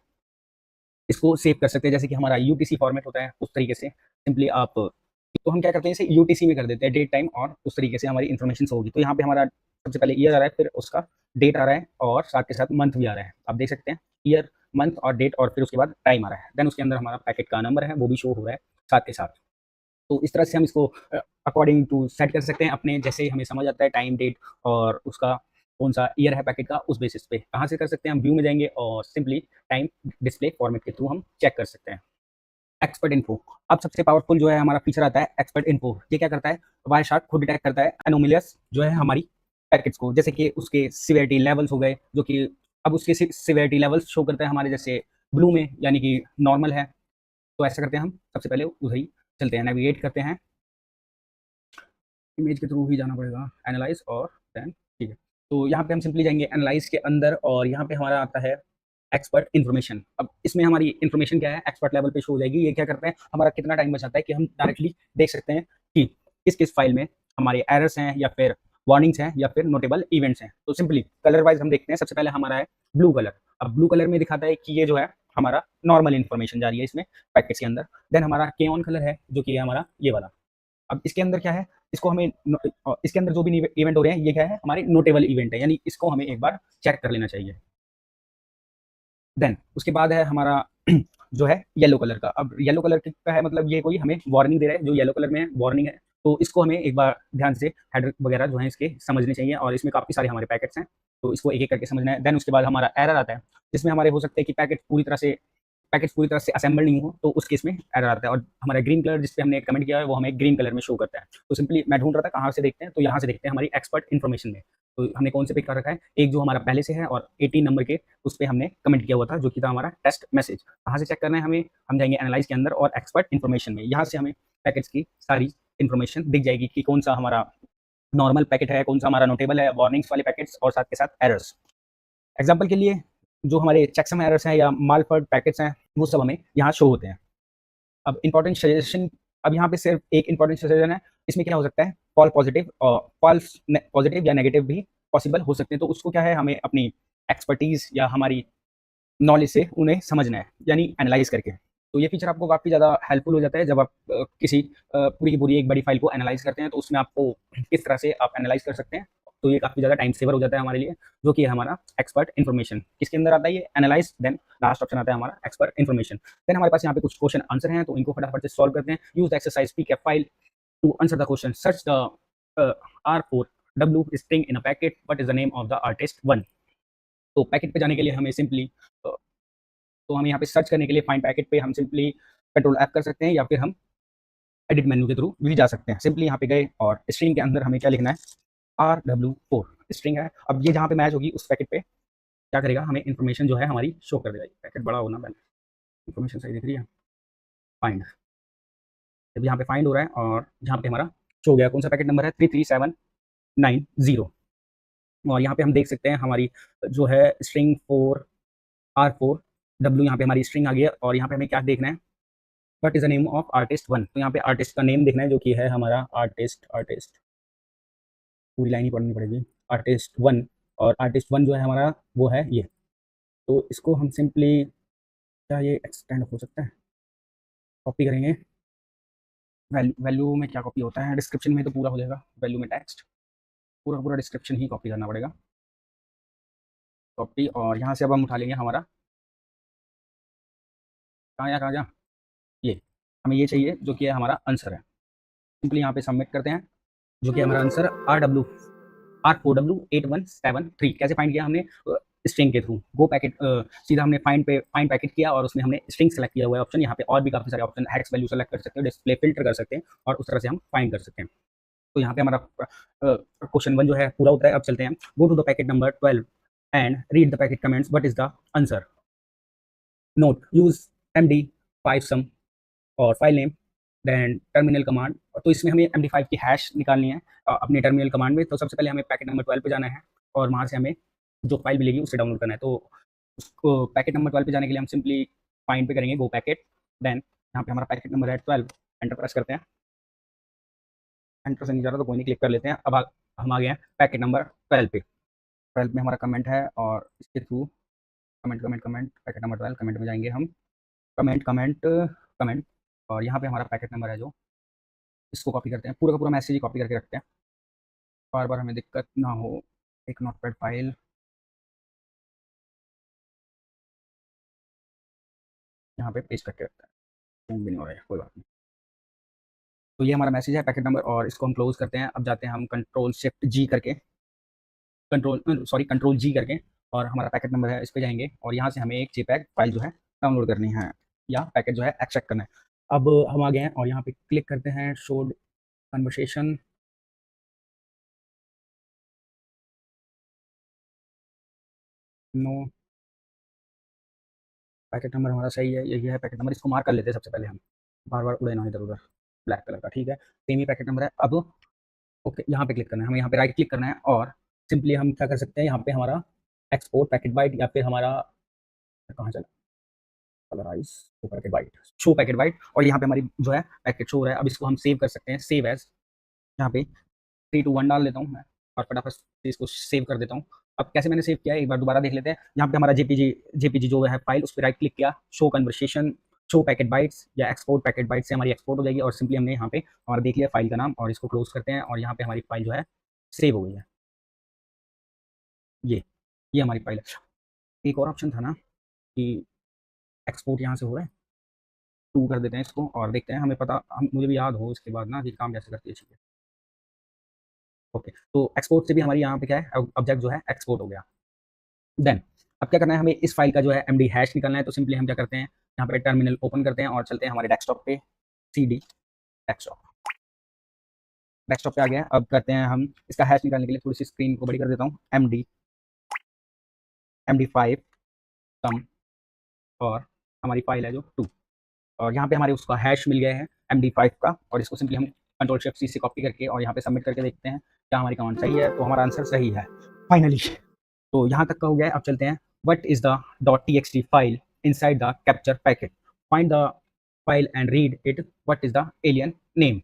इसको सेव कर सकते हैं। जैसे कि हमारा UTC फॉर्मेट होता है उस तरीके से सिंपली आप, तो हम क्या करते हैं इसे UTC में कर देते हैं, डेट टाइम, और उस तरीके से हमारी इन्फॉर्मेशन होगी। तो यहाँ पे हमारा सबसे पहले ईयर आ रहा है, फिर उसका डेट आ रहा है, और साथ के साथ मंथ भी आ रहा है। आप देख सकते हैं ईयर, मंथ और डेट, और फिर उसके बाद टाइम आ रहा है। देन उसके अंदर हमारा पैकेट का नंबर है वो भी शो हो रहा है साथ के साथ। तो इस तरह से हम इसको अकॉर्डिंग टू सेट कर सकते हैं अपने, जैसे हमें समझ आता है टाइम, डेट और उसका कौन सा ईयर है पैकेट का, उस बेसिस पे कहाँ से कर सकते हैं, हम व्यू में जाएंगे और सिंपली टाइम डिस्प्ले फॉर्मेट के थ्रू हम चेक कर सकते हैं। एक्सपर्ट इन्फो, अब सबसे पावरफुल जो है हमारा फीचर आता है एक्सपर्ट इन्फो। ये क्या करता है, वायरशार्क खुद डिटेक्ट करता है एनोमलियस जो है हमारी पैकेट्स को, जैसे कि उसके सिवियरिटी लेवल्स हो गए, जो कि अब उसके सिवियरिटी लेवल्स शो करता है हमारे जैसे ब्लू में, यानी कि नॉर्मल है। तो ऐसा करते हैं, हम सबसे पहले उधर ही चलते हैं, नेविगेट करते हैं, इमेज के थ्रू ही जाना पड़ेगा, एनालाइज और देन ठीक है। तो यहाँ पे हम सिंपली जाएंगे एनालाइज के अंदर, और यहाँ पे हमारा आता है एक्सपर्ट इन्फॉर्मेशन। अब इसमें हमारी इन्फॉर्मेशन क्या है, एक्सपर्ट लेवल पे शो हो जाएगी। ये क्या करता है, हमारा कितना टाइम बचाता है कि हम डायरेक्टली देख सकते हैं कि किस किस फाइल में हमारे एरर्स हैं, या फिर वार्निंग्स हैं, या फिर नोटेबल इवेंट्स हैं। तो सिंपली कलर वाइज हम देखते हैं, सबसे पहले हमारा है ब्लू कलर। अब ब्लू कलर में दिखाता है कि ये जो है हमारा नॉर्मल इन्फॉर्मेशन जा रही है इसमें पैकेट्स के अंदर। देन हमारा के ऑन कलर है जो कि है हमारा ये वाला। अब इसके अंदर क्या है, इसको हमें इसके अंदर जो भी इवेंट हो रहे हैं ये क्या है, हमारे नोटेबल इवेंट है, यानी इसको हमें एक बार चेक कर लेना चाहिए। देन उसके बाद है हमारा जो है येलो कलर का। अब येलो कलर का है मतलब ये कोई हमें वार्निंग दे रहा है, जो येलो कलर में है वार्निंग है, तो इसको हमें एक बार ध्यान से हेडर वगैरह जो है इसके समझने चाहिए, और इसमें काफ़ी सारे हमारे पैकेट्स हैं तो इसको एक एक करके समझना है। देन उसके बाद हमारा एरर आता है जिसमें हमारे हो सकते हैं कि पैकेट्स पूरी तरह से असेंबल नहीं हो, तो उस केस में एरर आता है। और हमारा ग्रीन कलर जिस पे हमने कमेंट किया है वो हमें ग्रीन कलर में शो करता है। तो सिंपली मैं ढूंढ रहा था कहाँ से देखते हैं, तो यहाँ से देखते हैं हमारी एक्सपर्ट इन्फॉर्मेशन में। तो हमने कौन से पिक कर रखा है, एक जो हमारा पहले से है और 18 नंबर के उस पर हमने कमेंट किया हुआ था जो कि था हमारा टेस्ट मैसेज। कहाँ से चेक करना है हमें, हम जाएंगे एनालाइज के अंदर और एक्सपर्ट इन्फॉर्मेशन में, यहाँ से हमें पैकेट्स की सारी इन्फॉर्मेशन दिख जाएगी कि कौन सा हमारा नॉर्मल पैकेट है, कौन सा हमारा नोटेबल है, वार्निंग्स वाले पैकेट्स और साथ के साथ एरर्स। एग्जाम्पल के लिए जो हमारे चेकसम एरर्स हैं या मालफर्ड पैकेट्स हैं वो सब हमें यहाँ शो होते हैं। अब इंपॉर्टेंट सजेशन, अब यहाँ पे सिर्फ एक इंपॉर्टेंट सजेशन है, इसमें क्या हो सकता है फॉल पॉजिटिव और फॉल्स पॉजिटिव या नेगेटिव भी पॉसिबल हो सकते हैं, तो उसको क्या है हमें अपनी एक्सपर्टीज या हमारी नॉलेज से उन्हें समझना है, यानी एनालाइज करके। तो ये फीचर आपको काफ़ी ज़्यादा हेल्पफुल हो जाता है जब आप किसी पूरी की पूरी एक बड़ी फाइल को एनालाइज करते हैं, तो उसमें आपको किस तरह से आप एनालाइज कर सकते हैं, तो ये काफ़ी ज़्यादा टाइम सेवर हो जाता है हमारे लिए, जो कि है हमारा एक्सपर्ट इन्फॉर्मेशन। किसके अंदर आता है ये, एनालाइज, देन लास्ट ऑप्शन आता है हमारा एक्सपर्ट इन्फॉर्मेशन। देन हमारे पास यहाँ पे कुछ क्वेश्चन आंसर हैं, तो इनको फटाफट से सॉल्व करते हैं। Use the exercise pcap file to answer the question, search the R4W string in a packet, what is the name of the artist 1। तो पैकेट पे जाने के लिए हमें सिंपली तो हम यहाँ पे सर्च करने के लिए फाइंड पैकेट पे हम सिंपली कंट्रोल F कर सकते हैं, या फिर हम एडिट मेन्यू के थ्रू भी जा सकते हैं। सिंपली यहाँ पे गए और स्ट्रिंग के अंदर हमें क्या लिखना है, RW4 स्ट्रिंग है। अब ये जहाँ पे मैच होगी उस पैकेट पे क्या करेगा, हमें इन्फॉर्मेशन जो है हमारी शो कर देगा। पैकेट बड़ा होना पहले, इन्फॉर्मेशन सही दिख रही है, फाइंड। जब यहाँ पे फाइंड हो रहा है और जहाँ पे हमारा शो हो गया कौन सा पैकेट नंबर है, 33790। और यहाँ पे हम देख सकते हैं हमारी जो है स्ट्रिंग 4R4W, यहाँ पे हमारी स्ट्रिंग आ गई है। और यहाँ पे हमें क्या देखना है, what is the name of artist 1। तो यहाँ पे आर्टिस्ट का नेम देखना है जो कि है हमारा आर्टिस्ट पूरी लाइन ही पढ़नी पड़ेगी, आर्टिस्ट 1। और आर्टिस्ट 1 जो है हमारा वो है ये। तो इसको हम सिंपली, क्या ये एक्सटेंड हो सकता है, कॉपी करेंगे। वैल्यू में क्या कॉपी होता है, डिस्क्रिप्शन में तो पूरा हो जाएगा, वैल्यू में टेक्स्ट पूरा पूरा डिस्क्रिप्शन ही कॉपी करना पड़ेगा, कॉपी। और यहाँ से अब हम उठा लेंगे हमारा, कहाँ जा ये, हमें ये चाहिए जो कि है हमारा आंसर है। सिंपली यहाँ पे सबमिट करते हैं, जो कि हमारा आंसर R4W8173। कैसे फाइंड किया हमने, स्ट्रिंग के थ्रू गो पैकेट, सीधा हमने फाइंड पैकेट किया और उसमें हमने स्ट्रिंग सेलेक्ट किया हुआ है ऑप्शन। यहाँ पे और भी काफ़ी सारे ऑप्शन, हेक्स वैल्यू सेलेक्ट कर सकते हैं, डिस्प्ले फिल्टर कर सकते हैं, और उस तरह से हम फाइंड कर सकते हैं। तो यहाँ पे हमारा क्वेश्चन 1 जो है पूरा होता है। अब चलते हैं, go to the packet number 12 and read the packet comments, what is the answer. Note, use MD5 sum और file name, then terminal command. तो इसमें हमें MD5 की हैश निकालनी है अपने टर्मिनल कमांड में। तो सबसे पहले हमें पैकेट नंबर 12 पे जाना है और वहाँ से हमें जो फाइल मिलेगी उसे डाउनलोड करना है। तो उसको पैकेट नंबर 12 पे जाने के लिए हम सिंपली फाइंड पे करेंगे गो पैकेट, देन यहाँ पे हमारा पैकेट नंबर है 12, एंटर प्रेस करते हैं। एंटर से नहीं जा रहा तो कोई नहीं, क्लिक कर लेते हैं। अब हम आ गए हैं पैकेट नंबर 12 पे। 12 में हमारा कमेंट है और इसके through comment packet number 12 comment में जाएंगे हम, कमेंट। और यहाँ पे हमारा पैकेट नंबर है जो, इसको कॉपी करते हैं, पूरा का पूरा मैसेज ही कॉपी करके रखते हैं, बार बार हमें दिक्कत ना हो। एक नोटपैड फाइल, यहाँ पे पेस्ट करके रखते हैं, भी नहीं हो रहा है, कोई बात नहीं। तो ये हमारा मैसेज है पैकेट नंबर, और इसको हम क्लोज करते हैं। अब जाते हैं हम कंट्रोल जी करके, और हमारा पैकेट नंबर है इस पर जाएंगे, और यहाँ से हमें एक JPEG फाइल जो है डाउनलोड करनी है, या पैकेट जो है एक्सट्रैक्ट करना है। अब हम आ गए हैं और यहाँ पे क्लिक करते हैं showed conversation, no, packet number हमारा सही है, यही है पैकेट नंबर। इसको मार्क कर लेते हैं सबसे पहले हम, बार बार उड़े ना इधर उधर, ब्लैक कलर का, ठीक है, सेम ही पैकेट नंबर है। अब ओके, यहाँ पे क्लिक करना है, हमें यहाँ पे राइट क्लिक करना है, और सिंपली हम क्या कर सकते हैं, यहाँ पे हमारा एक्सपोर्ट पैकेट बाइट, या फिर हमारा कहाँ चला, colourise packet byte, show packet byte. और यहाँ पे हमारी जो है पैकेट शो हो रहा है। अब इसको हम सेव कर सकते हैं, सेव एज, यहाँ पे 3 2 1 डाल देता हूँ मैं, और फटाफट से इसको सेव कर देता हूँ। अब कैसे मैंने सेव किया है एक बार दोबारा देख लेते हैं। यहाँ पे हमारा जेपीजी जो है फाइल, उस पर राइट क्लिक किया, show conversation, show packet bytes या एक्सपोर्ट पैकेट बाइट्स से हमारी एक्सपोर्ट हो जाएगी और सिंपली हमने यहाँ पे हमारा देख लिया फाइल का नाम और इसको क्लोज करते हैं और यहाँ पे हमारी फाइल जो है सेव हो गई है। ये हमारी फाइल है। एक और ऑप्शन था ना कि एक्सपोर्ट यहाँ से हो रहा है, टू कर देते हैं इसको और देखते हैं, हमें पता हम मुझे भी याद हो इसके बाद ना कि काम कैसे करती है चीज़ें। ओके, तो एक्सपोर्ट से भी हमारी यहाँ पे क्या है, ऑब्जेक्ट जो है एक्सपोर्ट हो गया। देन अब क्या करना है, हमें इस फाइल का जो है एमडी हैश निकालना है। तो सिंपली हम क्या करते हैं, यहाँ पे टर्मिनल ओपन करते हैं और चलते हैं हमारे डेस्कटॉप पे, सीडी डेस्कटॉप। डेस्कटॉप पे आ गया। अब करते हैं हम इसका हैश निकालने के लिए, थोड़ी सी स्क्रीन को बड़ी कर देता हूँ, एमडी 5 सम और हमारी फाइल है जो 2, और यहाँ पे हमारे उसका हैश मिल गया है MD5 का, और इसको सिंपली हम कंट्रोल शिफ्ट सी से कॉपी करके और यहाँ पे सबमिट करके देखते हैं क्या हमारी कमांड सही है। तो हमारा आंसर सही है फाइनली। तो यहाँ तक का हो गया है। अब चलते हैं, what is the .txt file inside the capture packet, find the file and read it, what is the alien name.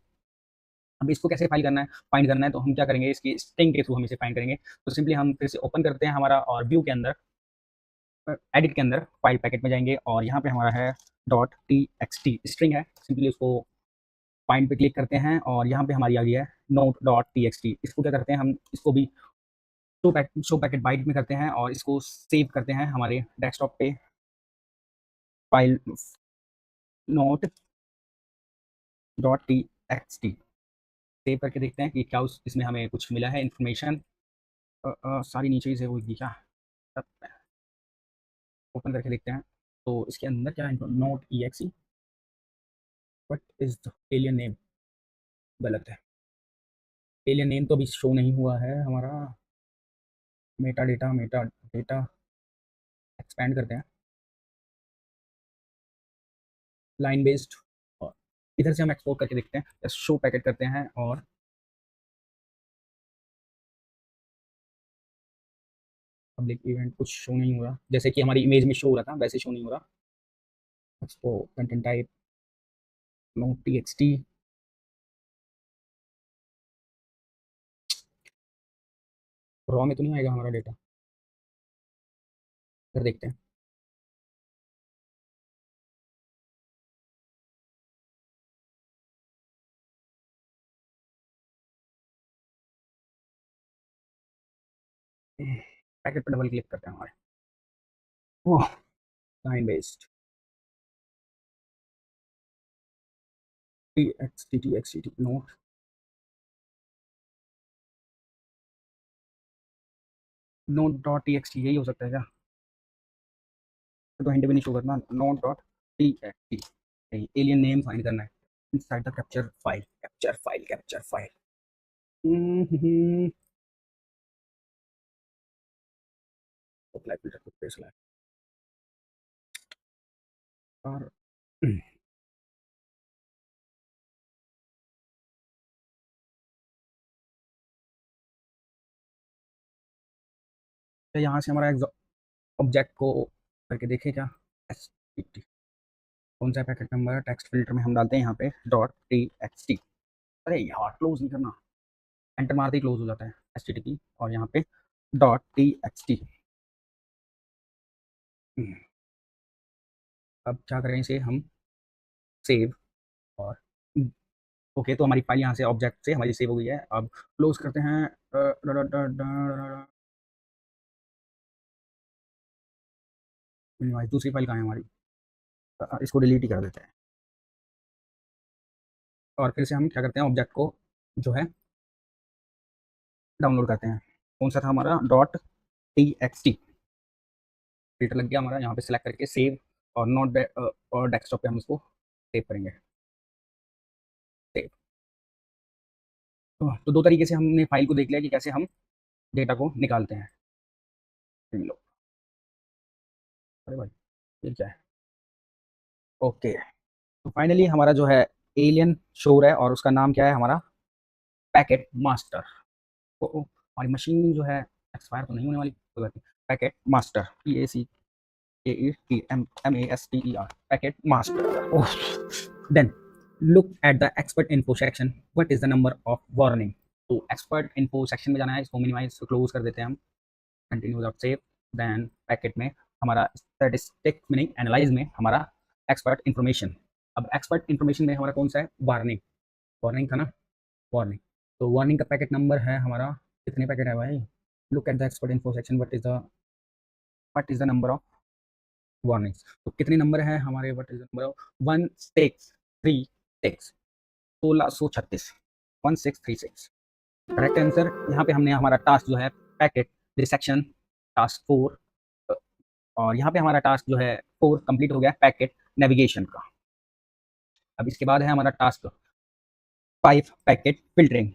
अब इसको कैसे फाइल करना है, फाइंड करना है, तो हम क्या करेंगे, इसकी स्ट्रिंग के थ्रू हम इसे फाइंड करेंगे। तो सिंपली हम फिर से ओपन करते हैं हमारा और व्यू के अंदर, एडिट के अंदर फाइल पैकेट में जाएंगे और यहाँ पे हमारा है .txt स्ट्रिंग है, सिंपली उसको फाइंड पे क्लिक करते हैं और यहाँ पे हमारी आ गई है note.txt। इसको क्या करते हैं, हम इसको भी शो पैकेट बाइट में करते हैं और इसको सेव करते हैं हमारे डेस्कटॉप पे, फाइल note.txt सेव करके देखते हैं कि क्या इसमें हमें कुछ मिला है इन्फॉर्मेशन। सारी नीचे ही सेव होगी क्या, ओपन करके देखते हैं। तो इसके अंदर क्या है, note exe, but is the alien name, गलत है। एलियन नेम तो अभी शो नहीं हुआ है हमारा। मेटा डेटा एक्सपेंड करते हैं, लाइन बेस्ड, और इधर से हम एक्सपोर्ट करके देखते हैं, शो पैकेट करते हैं और पब्लिक इवेंट कुछ शो नहीं हो रहा, जैसे कि हमारी इमेज में शो हो रहा था वैसे शो नहीं हो रहा। Expo content type note TXT, raw में तो नहीं आएगा हमारा डेटा, फिर देखते हैं। पैकेट पर डबल क्लिक करते हैं हमारे, oh line based T X T note, .txt यही हो सकता है क्या, तो हिंट भी नहीं शो करना। .txt एलियन नेम फाइंड करना है inside the capture file. Apply filter को पेस्ट ला और यहाँ से हमारा ऑब्जेक्ट को करके देखे क्या, STT कौन सा पैकेट नंबर है, टेक्स्ट फिल्टर में हम डालते हैं यहाँ पे .txt। अरे यार क्लोज नहीं करना, एंटर मारते ही क्लोज हो जाता है HTTP, और यहाँ पे .txt। अब क्या करें, इसे हम सेव और ओके, तो हमारी फाइल यहाँ से ऑब्जेक्ट से हमारी सेव हो गई है। अब क्लोज करते हैं, दूसरी फाइल कहाँ है हमारी, इसको डिलीट ही कर देते हैं और फिर से हम क्या करते हैं, ऑब्जेक्ट को जो है डाउनलोड करते हैं। कौन सा था हमारा, .txt, फिल्टर लग गया हमारा, यहाँ पे सिलेक्ट करके सेव और नोट और डेस्कटॉप पे हम इसको सेव करेंगे। सेव, तो दो तरीके से हमने फाइल को देख लिया कि कैसे हम डेटा को निकालते हैं। लो, अरे भाई ये क्या है, ओके। तो फाइनली हमारा जो है एलियन शो है और उसका नाम क्या है हमारा, पैकेट मास्टर। तो हमारी मशीन जो है एक्सपायर तो नहीं होने वाली, कोई बात नहीं। Packet master, PACETMASTER, packet master. Then look at the expert info section, what is the number of warning. तो एक्सपर्ट इन्फो सेक्शन में जाना है, इसको मिनिमाइज क्लोज कर देते हैं हम। Continue without save. Then packet में हमारा स्टैटिस्टिक मीनिंग एनालाइज में हमारा एक्सपर्ट इन्फॉर्मेशन। अब एक्सपर्ट इन्फॉर्मेशन में हमारा कौन सा है, वार्निंग। वार्निंग था ना, वार्निंग। तो वार्निंग का पैकेट नंबर है हमारा, कितने पैकेट है भाई, look at the expert info section, what is the number of warnings. तो कितने नंबर है हमारे, what is the number of, 163 1636, 1636 correct answer. यहाँ पे हमने हमारा टास्क जो है पैकेट डिसेक्शन टास्क 4, और यहाँ पे हमारा टास्क जो है 4 कंप्लीट हो गया पैकेट नेविगेशन का। अब इसके बाद है हमारा task 5 packet filtering.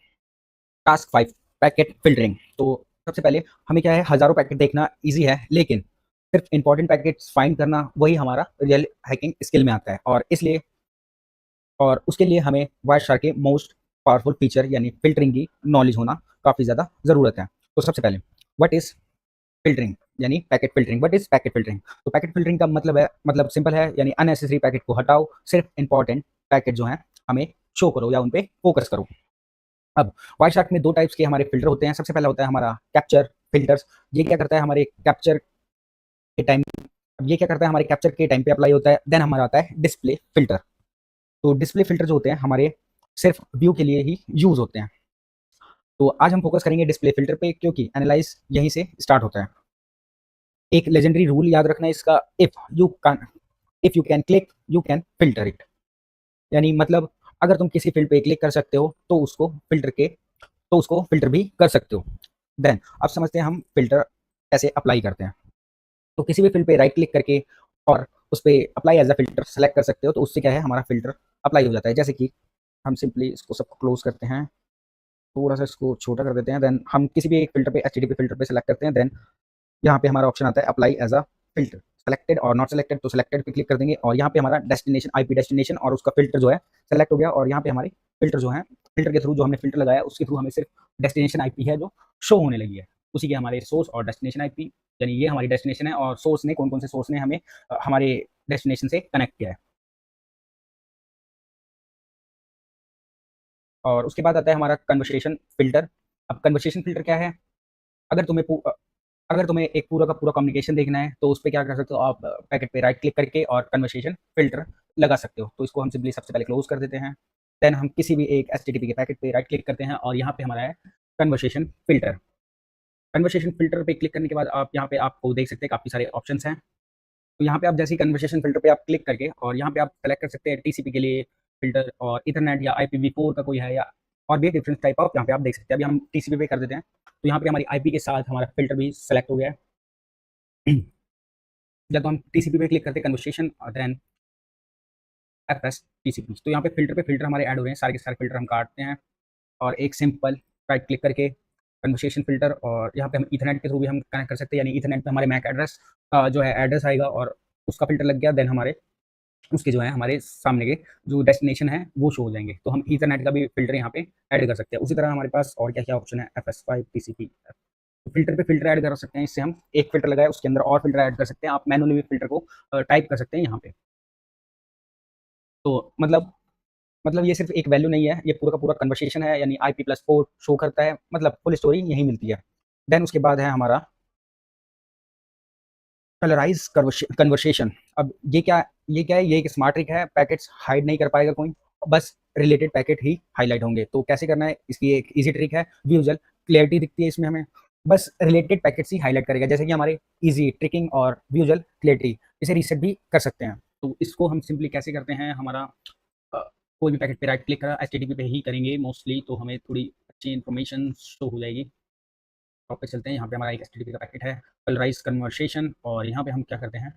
Task 5 packet filtering. तो सबसे पहले हमें क्या है, हजारों पैकेट देखना इजी है, लेकिन सिर्फ इंपॉर्टेंट पैकेट्स फाइंड करना वही हमारा रियल हैकिंग स्किल में आता है, और उसके लिए हमें वायरशार्क के मोस्ट पावरफुल फीचर यानी फिल्टरिंग की नॉलेज होना काफ़ी ज़्यादा ज़रूरत है। तो सबसे पहले व्हाट इज़ फिल्टरिंग यानी packet filtering. What is packet filtering? तो पैकेट फिल्टरिंग का मतलब सिंपल है, यानी अननेसेसरी पैकेट को हटाओ, सिर्फ इंपॉर्टेंट पैकेट जो हैं हमें शो करो या उन पे फोकस करो। अब वायरशार्क में 2 टाइप्स के हमारे फिल्टर होते हैं। सबसे पहला होता है हमारा कैप्चर फिल्टर्स। ये क्या करता है, हमारे कैप्चर के टाइम पे अप्लाई होता है। देन हमारा आता है डिस्प्ले फिल्टर। तो डिस्प्ले फिल्टर जो होते हैं हमारे सिर्फ व्यू के लिए ही यूज होते हैं। तो आज हम फोकस करेंगे डिस्प्ले फिल्टर पे, क्योंकि एनालाइज यहीं से स्टार्ट होता है। एक लेजेंडरी रूल याद रखना है इसका, if you can click you can filter it. यानी मतलब अगर तुम किसी फील्ड पे क्लिक कर सकते हो तो उसको फिल्टर भी कर सकते हो। देन अब समझते हैं हम फिल्टर कैसे अप्लाई करते हैं। तो किसी भी फील्ड पे राइट क्लिक करके और उस पर apply as a filter select कर सकते हो, तो उससे क्या है, हमारा फिल्टर अप्लाई हो जाता है। जैसे कि हम सिंपली इसको सबको क्लोज करते हैं, थोड़ा सा इसको छोटा कर देते हैं। देन हम किसी भी एक फिल्टर पे, एचटीटीपी फिल्टर पे सेलेक्ट करते हैं। देन यहाँ पे हमारा ऑप्शन आता है apply as a filter, selected और नॉट सेलेक्टेड, तो सेलेक्टेड पे क्लिक कर देंगे और यहाँ पे हमारा डेस्टिनेशन, आईपी डेस्टिनेशन और उसका फिल्टर जो है सेलेक्ट हो गया। और यहाँ पे हमारे फिल्टर जो है, फिल्टर के थ्रू जो हमने फिल्टर लगाया उसके थ्रू हमें सिर्फ डेस्टिनेशन आईपी है जो शो होने लगी है, उसी के हमारे सोर्स और डेस्टिनेशन आईपी, यानी ये हमारी डेस्टिनेशन है और सोर्स ने, कौन कौन से सोर्स ने हमें हमारे डेस्टिनेशन से कनेक्ट किया है। और उसके बाद आता है हमारा कन्वर्सेशन फिल्टर। अब कन्वर्सेशन फिल्टर क्या है, अगर तुम्हें अगर तुम्हें एक पूरा का पूरा कम्युनिकेशन देखना है तो उस पर क्या कर सकते हो आप, पैकेट पे राइट क्लिक करके और कन्वर्सेशन फिल्टर लगा सकते हो। तो इसको हम सिंपली सबसे पहले क्लोज कर देते हैं। देन हम किसी भी एक एच के पैकेट पे राइट क्लिक करते हैं और यहाँ पे हमारा है कन्वर्सेशन फिल्टर। कन्वर्सेशन फिल्टर पे क्लिक करने के बाद आप यहाँ पे आपको देख सकते हैं काफ़ी सारे ऑप्शन हैं। तो यहाँ पे आप जैसे ही कन्वर्सेशन फिल्टर पे आप क्लिक करके और यहाँ पे आप सेलेक्ट कर सकते हैं टीसीपी के लिए फिल्टर, और इथरनेट या IPv4 का कोई है, या और भी डिफरेंट टाइप ऑफ यहाँ पे आप देख सकते हैं। अभी हम टीसीपी पे कर देते हैं, तो यहाँ पे हमारी आईपी के साथ हमारा फिल्टर भी सेलेक्ट हो गया है। जब तो हम टीसीपी पे क्लिक करते हैं कन्वर्सेशन और देन एफएस टीसीपी, तो यहाँ पे फिल्टर हमारे ऐड हो रहे हैं, सारे के सारे फिल्टर हम काटते हैं और एक सिंपल राइट क्लिक करके कन्वर्सेशन फिल्टर, और यहाँ पे हम इथरनेट के थ्रू भी हम कनेक्ट कर सकते हैं, यानी इथरनेट पे हमारे मैक एड्रेस जो है एड्रेस आएगा और उसका फिल्टर लग गया। देन हमारे उसके जो है हमारे सामने के जो डेस्टिनेशन है वो शो हो जाएंगे, तो हम इथरनेट का भी फिल्टर यहाँ पे ऐड कर सकते हैं। उसी तरह हमारे पास और क्या क्या ऑप्शन है, FS5 TCP, फिल्टर पे फिल्टर ऐड कर सकते हैं। इससे हम एक फिल्टर लगाए उसके अंदर और फिल्टर ऐड कर सकते हैं, आप मैनुअली भी फिल्टर को टाइप कर सकते हैं यहाँ पे। तो मतलब ये सिर्फ एक वैल्यू नहीं है, ये पूरा का पूरा कन्वर्सेशन है, यानी IP+4 शो करता है, मतलब फुल स्टोरी यही मिलती है। देन उसके बाद है हमारा कलराइज कन्वर्सेशन। अब ये क्या है, ये एक स्मार्ट ट्रिक है, पैकेट्स हाइड नहीं कर पाएगा कोई, बस रिलेटेड पैकेट ही हाईलाइट होंगे। तो कैसे करना है, इसकी एक इजी ट्रिक है, विजुअल क्लियरिटी दिखती है इसमें हमें, बस रिलेटेड पैकेट्स ही हाईलाइट करेगा। जैसे कि हमारे इजी ट्रिकिंग और विजुअल क्लियरिटी, इसे रीसेट भी कर सकते हैं। तो इसको हम सिंपली कैसे करते हैं, हमारा अ, कोई भी पैकेट पे राइट क्लिक करा, HTTP पे ही करेंगे मोस्टली, तो हमें थोड़ी अच्छी इन्फॉर्मेशन शो हो जाएगी। टॉप पे चलते हैं, यहाँ पे हमारा एक HTTP का पैकेट है कलराइज कन्वर्सेशन, और यहाँ पे हम क्या करते हैं,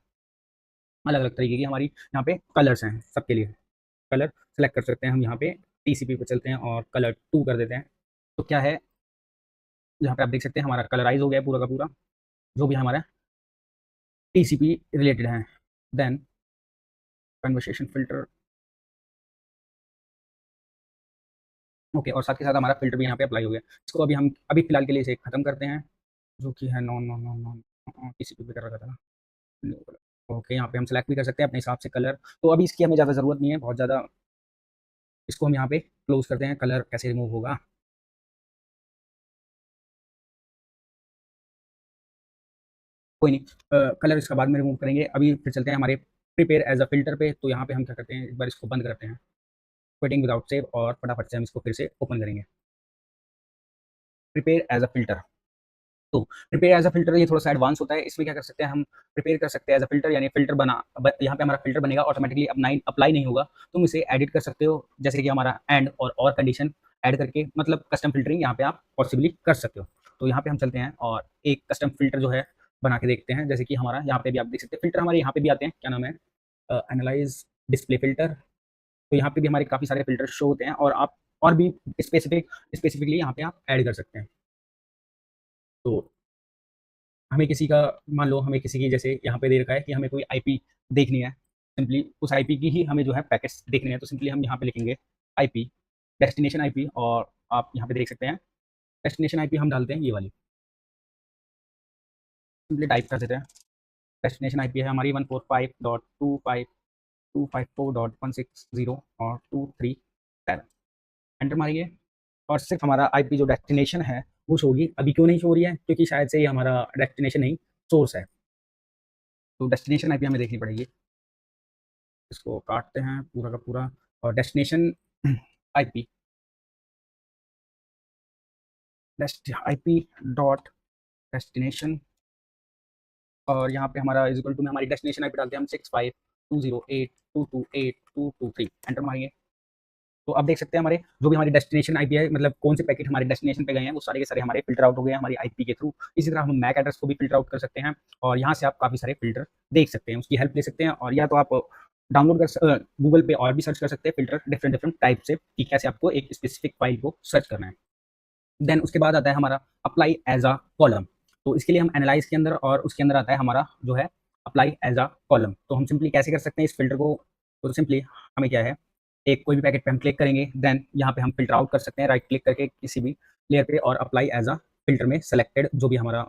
अलग अलग तरीके की हमारी यहाँ पे कलर्स हैं सबके लिए, कलर सेलेक्ट कर सकते हैं हम। यहाँ पे TCP पे चलते हैं और कलर 2 कर देते हैं। तो क्या है, यहाँ पे आप देख सकते हैं हमारा कलराइज हो गया पूरा का पूरा, जो भी हमारा TCP रिलेटेड है। देन कन्वर्सेशन फिल्टर, ओके, और साथ के साथ हमारा फिल्टर भी यहाँ पे अप्लाई हो गया। इसको अभी हम अभी फिलहाल के लिए इसे खत्म करते हैं, जो कि है non non non non TCP पे कर रखा था ना। ओके, यहाँ पे हम सेलेक्ट भी कर सकते हैं अपने हिसाब से कलर। तो अभी इसकी हमें ज़्यादा ज़रूरत नहीं है बहुत ज़्यादा, इसको हम यहाँ पे क्लोज करते हैं। कलर कैसे रिमूव होगा, कोई नहीं, कलर इसका बाद में रिमूव करेंगे। अभी फिर चलते हैं हमारे प्रिपेयर एज अ फ़िल्टर पे। तो यहाँ पे हम क्या करते हैं, एक बार इसको बंद करते हैं, क्विटिंग विदाउट सेव, और फटाफट से हम इसको फिर से ओपन करेंगे। प्रिपेयर एज अ फ़िल्टर, तो प्रिपेयर एज अ फ़िल्टर ये थोड़ा सा एडवांस होता है। इसमें क्या कर सकते हैं हम, प्रिपेयर कर सकते हैं एज अ फ़िल्टर, यानी फ़िल्टर बना यहाँ पे हमारा फ़िल्टर बनेगा, ऑटोमेटिकली अप्लाई नहीं होगा। तुम इसे एडिट कर सकते हो, जैसे कि हमारा एंड और कंडीशन ऐड करके, मतलब कस्टम फ़िल्टरिंग यहाँ पे आप पॉसिबली कर सकते हो। तो यहाँ पे हम चलते हैं और एक कस्टम फ़िल्टर जो है बना के देखते हैं। जैसे कि हमारा यहाँ पे भी आप देख सकते हैं फ़िल्टर हमारे यहाँ पे भी आते हैं, क्या नाम है, एनालाइज डिस्प्ले फ़िल्टर। तो यहाँ पे भी हमारे काफ़ी सारे फ़िल्टर शो होते हैं, और आप और भी स्पेसिफिकली यहाँ पे आप ऐड कर सकते हैं। तो हमें किसी का, मान लो हमें किसी की, जैसे यहाँ पे दे रखा है कि हमें कोई आईपी देखनी है, सिंपली उस आईपी की ही हमें जो है पैकेट्स देखने हैं। तो सिंपली हम यहाँ पे लिखेंगे आईपी, डेस्टिनेशन आईपी, और आप यहाँ पे देख सकते हैं डेस्टिनेशन आईपी हम डालते हैं ये वाली, सिंपली टाइप कर देते हैं। डेस्टिनेशन आईपी है हमारी 145.25254.160 और 237, एंटर मारिए। और सिर्फ हमारा आईपी जो डेस्टिनेशन है वो शो होगी। अभी क्यों नहीं शो हो रही है, क्योंकि शायद से ये हमारा डेस्टिनेशन नहीं, सोर्स है। तो डेस्टिनेशन आईपी हमें देखनी पड़ेगी। इसको काटते हैं पूरा का पूरा, और destination IP, IP dot destination, और यहाँ पे हमारा इज इक्वल टू में हमारी डेस्टिनेशन आईपी डालते हैं हम 652082282223, एंटर मारेंगे। तो अब देख सकते हैं हमारे जो भी हमारी डेस्टिनेशन आईपी है, मतलब कौन से पैकेट हमारे डेस्टिनेशन पे गए हैं, वो सारे के सारे हमारे फिल्टर आउट हो गए हैं हमारी आईपी के थ्रू। इसी तरह हम मैक एड्रेस को भी फिल्टर आउट कर सकते हैं, और यहाँ से आप काफ़ी सारे फिल्टर देख सकते हैं, उसकी हेल्प ले सकते हैं। और या तो आप डाउनलोड कर गूगल पे और भी सर्च कर सकते हैं फिल्टर डिफरेंट डिफरेंट टाइप से, कि कैसे आपको एक स्पेसिफिक फाइल को सर्च करना है। देन उसके बाद आता है हमारा अप्लाई एज अ कॉलम। तो इसके लिए हम एनालाइज के अंदर, और उसके अंदर आता है हमारा जो है अप्लाई एज अ कॉलम। तो हम सिंपली कैसे कर सकते हैं इस फिल्टर को, तो सिंपली हमें क्या है, एक कोई भी पैकेट पे हम क्लिक करेंगे, देन यहाँ पे हम फिल्टर आउट कर सकते हैं राइट क्लिक करके किसी भी लेयर पे, और अप्लाई एज अ फिल्टर में सेलेक्टेड जो भी हमारा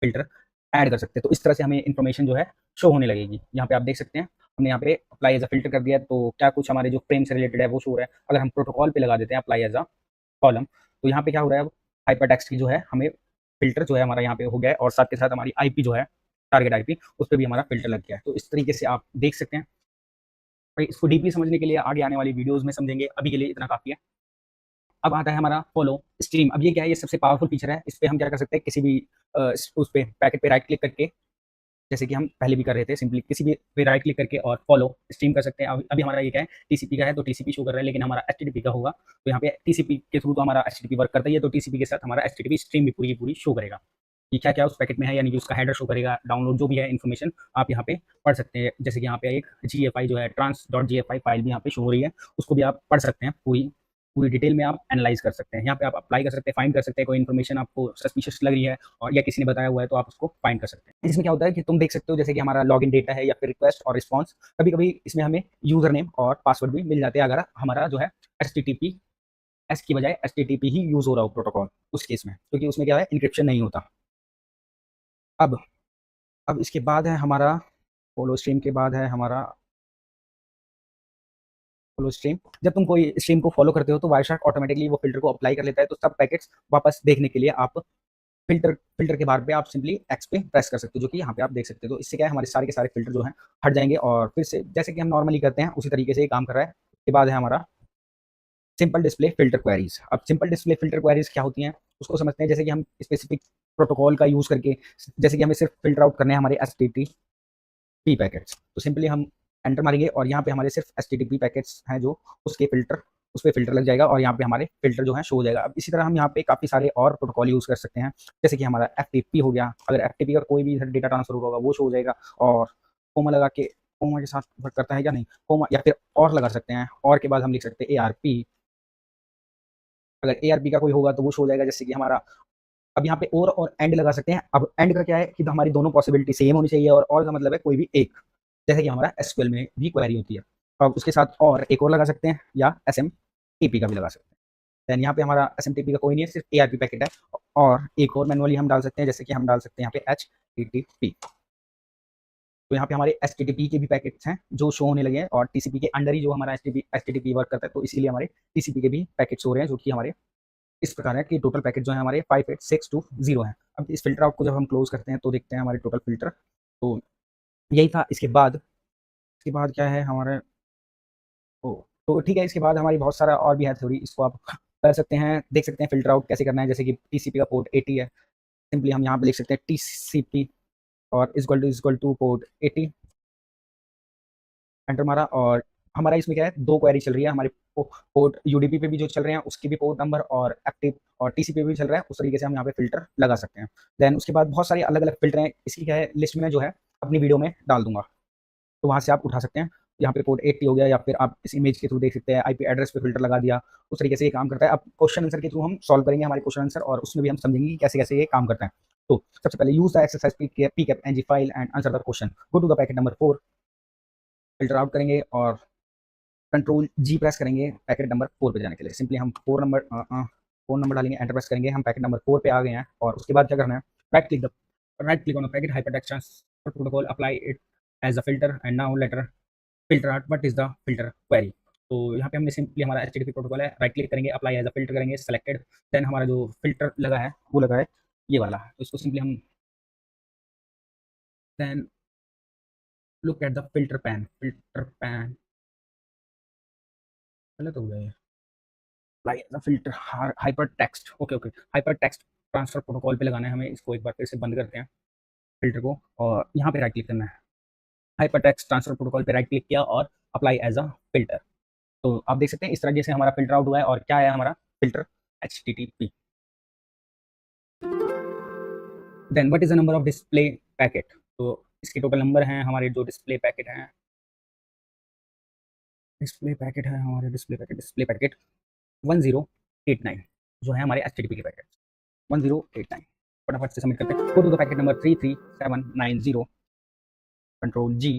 फिल्टर ऐड कर सकते हैं। तो इस तरह से हमें इन्फॉर्मेशन जो है शो होने लगेगी। यहाँ पे आप देख सकते हैं हमने यहाँ पे अप्लाई एज अ फिल्टर कर दिया, तो क्या कुछ हमारे जो फ्रेम से रिलेटेड है वो शो हो रहा है। अगर हम प्रोटोकॉल पे लगा देते हैं अप्लाई एज अ कॉलम, तो यहाँ पे क्या हो रहा है, अब हाइपरटेक्स्ट की जो है हमें फ़िल्टर जो है हमारा यहाँ पे हो गया है, और साथ के साथ हमारी आईपी जो है, टारगेट आईपी, उस पे भी हमारा फ़िल्टर लग गया है। तो इस तरीके से आप देख सकते हैं। भाई इसको डीपली समझने के लिए आगे आने वाली वीडियोज़ में समझेंगे, अभी के लिए इतना काफ़ी है। अब आता है हमारा फॉलो स्ट्रीम। अब ये क्या है, ये सबसे पावरफुल फीचर है। इस पे हम क्या कर सकते हैं, किसी भी उस पे पैकेट पे राइट क्लिक करके, जैसे कि हम पहले भी कर रहे थे, सिंपली किसी भी पे राइट क्लिक करके और फॉलो स्ट्रीम कर सकते हैं। अभी हमारा ये क्या है, टीसीपी का है, तो टीसीपी शो कर रहा है, लेकिन हमारा एचटीटीपी का होगा, तो यहाँ पे टीसीपी के थ्रू तो हमारा एचटीटीपी वर्क करता ही है, तो टीसीपी के साथ हमारा एचटीटीपी स्ट्रीम भी पूरी की पूरी शो करेगा कि क्या क्या उस पैकेट में है, यानी कि उसका हेडर शो करेगा, डाउनलोड जो भी है इन्फॉर्मेशन आप यहाँ पे पढ़ सकते हैं। जैसे कि यहाँ पे एक जीएफआई जो है, ट्रांस डॉट जीएफआई फाइल भी यहाँ पे शो हो रही है, उसको भी आप पढ़ सकते हैं, पूरी पूरी डिटेल में आप एनालाइज कर सकते हैं। यहाँ पे आप अप्लाई कर सकते हैं, फाइंड कर सकते हैं, कोई इन्फॉर्मेशन आपको सस्पिशियस लग रही है और या किसी ने बताया हुआ है, तो आप उसको फाइंड कर सकते हैं। इसमें क्या होता है कि तुम देख सकते हो, जैसे कि हमारा लॉगिन डेटा है, या फिर रिक्वेस्ट और रिस्पॉन्स, कभी कभी इसमें हमें यूजर नेम और पासवर्ड भी मिल जाते हैं, अगर हमारा जो है एच एस की बजाय एच ही यूज हो रहा हो प्रोटोकॉल उस केस में, क्योंकि उसमें क्या है, इंक्रिप्शन नहीं होता। अब अब इसके बाद है हमारा फॉलो स्ट्रीम के बाद है हमारा फॉलो स्ट्रीम। जब तुम कोई स्ट्रीम को फॉलो करते हो, तो वायरशार्क ऑटोमेटिकली वो फिल्टर को अप्लाई कर लेता है, तो सब पैकेट्स वापस देखने के लिए आप फिल्टर फिल्टर के बार पे आप सिंपली एक्स पे प्रेस कर सकते हो, जो कि यहाँ पे आप देख सकते हो। तो इससे क्या है, हमारे सारे के सारे फिल्टर जो हैं हट जाएंगे, और फिर से जैसे कि हम नॉर्मली करते हैं उसी तरीके से ये काम कर रहा है। उसके बाद है हमारा सिंपल डिस्प्ले फिल्टर क्वेरीज। अब सिंपल डिस्प्ले फिल्टर क्वेरीज क्या होती हैं, उसको समझते हैं। जैसे कि हम स्पेसिफिक प्रोटोकॉल का यूज़ करके, जैसे कि हमें सिर्फ फिल्टर आउट करने हैं हमारे एचटीटीपी पैकेट्स, तो सिंपली हम एंटर मारेंगे, और यहाँ पे हमारे सिर्फ एचटीटीपी पैकेट्स हैं जो उसके फिल्टर, उस पर फिल्टर लग जाएगा, और यहाँ पे हमारे फिल्टर जो है शो हो जाएगा। अब इसी तरह हम यहाँ पे काफ़ी सारे और प्रोटोकॉल यूज़ कर सकते हैं, जैसे कि हमारा एफटीपी हो गया। अगर एफटीपी का कोई भी डेटा ट्रांसफर होगा वो शो हो जाएगा, और कोमा लगा के, कोमा के साथ वर्क करता है या नहीं, कोमा या फिर और लगा सकते हैं, और के बाद हम लिख सकते हैं एआरपी। अगर एआरपी का कोई होगा तो वो शो हो जाएगा, जैसे कि हमारा, अब यहाँ पे और एंड लगा सकते हैं। अब एंड का क्या है कि हमारी दोनों पॉसिबिलिटी सेम होनी चाहिए, और का मतलब है कोई भी एक, जैसे कि हमारा एसक्यूएल में भी क्वेरी होती है। अब उसके साथ और एक और लगा सकते हैं, या एसएमटीपी का भी लगा सकते हैं। देन यहाँ पे हमारा एसएमटीपी का कोई नहीं है, सिर्फ एआरपी पैकेट है, और एक और मैनुअली हम डाल सकते हैं, जैसे कि हम डाल सकते हैं यहाँ पे एचटीटीपी। तो यहाँ पे हमारे एचटीटीपी के भी पैकेट्स हैं जो शो होने लगे हैं, और टीसीपी के अंडर ही जो हमारा एचटीटीपी वर्क करता है, तो इसीलिए हमारे टीसीपी के भी पैकेट्स हो रहे हैं, जो कि हमारे इस प्रकार है कि टोटल पैकेट जो है हमारे 5862 है। अब इस फ़िल्टर आउट को जब हम क्लोज़ करते हैं तो देखते हैं हमारे टोटल फ़िल्टर, तो यही था। इसके बाद क्या है हमारा, ओह! तो ठीक है, इसके बाद हमारी बहुत सारा और भी है थ्योरी, इसको आप कर सकते हैं, देख सकते हैं फ़िल्टर आउट कैसे करना है। जैसे कि टीसीपी का पोर्ट 80 है, सिंपली हम यहाँ पे लिख सकते हैं टीसीपी और is equal two port 80, enter मारा, और हमारा इसमें क्या है, 2 क्वेरी चल रही है हमारे पोर्ट यूडीपी पे भी जो चल रहे हैं उसकी भी पोर्ट नंबर और एक्टिव और टीसीपी पे भी चल रहा है, उस तरीके से हम यहाँ पे फ़िल्टर लगा सकते हैं। देन उसके बाद बहुत सारे अलग-अलग फ़िल्टर हैं, इसकी क्या है लिस्ट में जो है अपनी वीडियो में डाल दूँगा, तो वहाँ से आप उठा सकते हैं। यहाँ पे पोर्ट 80 हो गया, या फिर आप इस इमेज के थ्रू देख सकते हैं, आईपी एड्रेस पे फ़िल्टर लगा दिया, उस तरीके से ये काम करता है। अब क्वेश्चन आंसर के थ्रू हम सॉल्व करेंगे हमारे क्वेश्चन आंसर, और उसमें भी हम समझेंगे कि कैसे-कैसे ये काम करता है। तो सबसे पहले use the exercise pcapng file and answer the question. Go to the packet number 4, filter out करेंगे और कंट्रोल जी प्रेस करेंगे पैकेट नंबर 4 पे जाने के लिए। सिंपली हम 4 नंबर डालेंगे, एंटर प्रेस करेंगे, हम पैकेट नंबर 4 पे आ गए हैं, और उसके बाद क्या करना है, right click on the packet hypertext transfer protocol, apply it as a filter, and now later filter out what is the filter query. तो यहाँ पे हमने सिंपली हमारा एचटीटीपी प्रोटोकॉल है, राइट क्लिक करेंगे, अप्लाई एज अ फिल्टर करेंगे, selected, then हमारा जो फिल्टर लगा है वो लगा है ये वाला, तो इसको सिंपली हम then look at the filter pane गलत हो गया ये, apply as a filter hypertext, okay hypertext transfer protocol पे लगाना है हमें, इसको एक बार फिर से बंद करते हैं फिल्टर को, और यहाँ पे राइट क्लिक करना है, हाइपर टेक्स्ट ट्रांसफर प्रोटोकॉल पे राइट क्लिक किया और अप्लाई एज अ फिल्टर। तो आप देख सकते हैं इस तरह से हमारा फिल्टर आउट हुआ है, और क्या है हमारा filter HTTP. Then what is the number of display packet, तो इसके टोटल नंबर हैं हमारे जो डिस्प्ले पैकेट 1089 जो है हमारे एचटीटीपी के पैकेट 1089। फटाफट से सबमिट करते हैं। Go to the packet number 33790, control G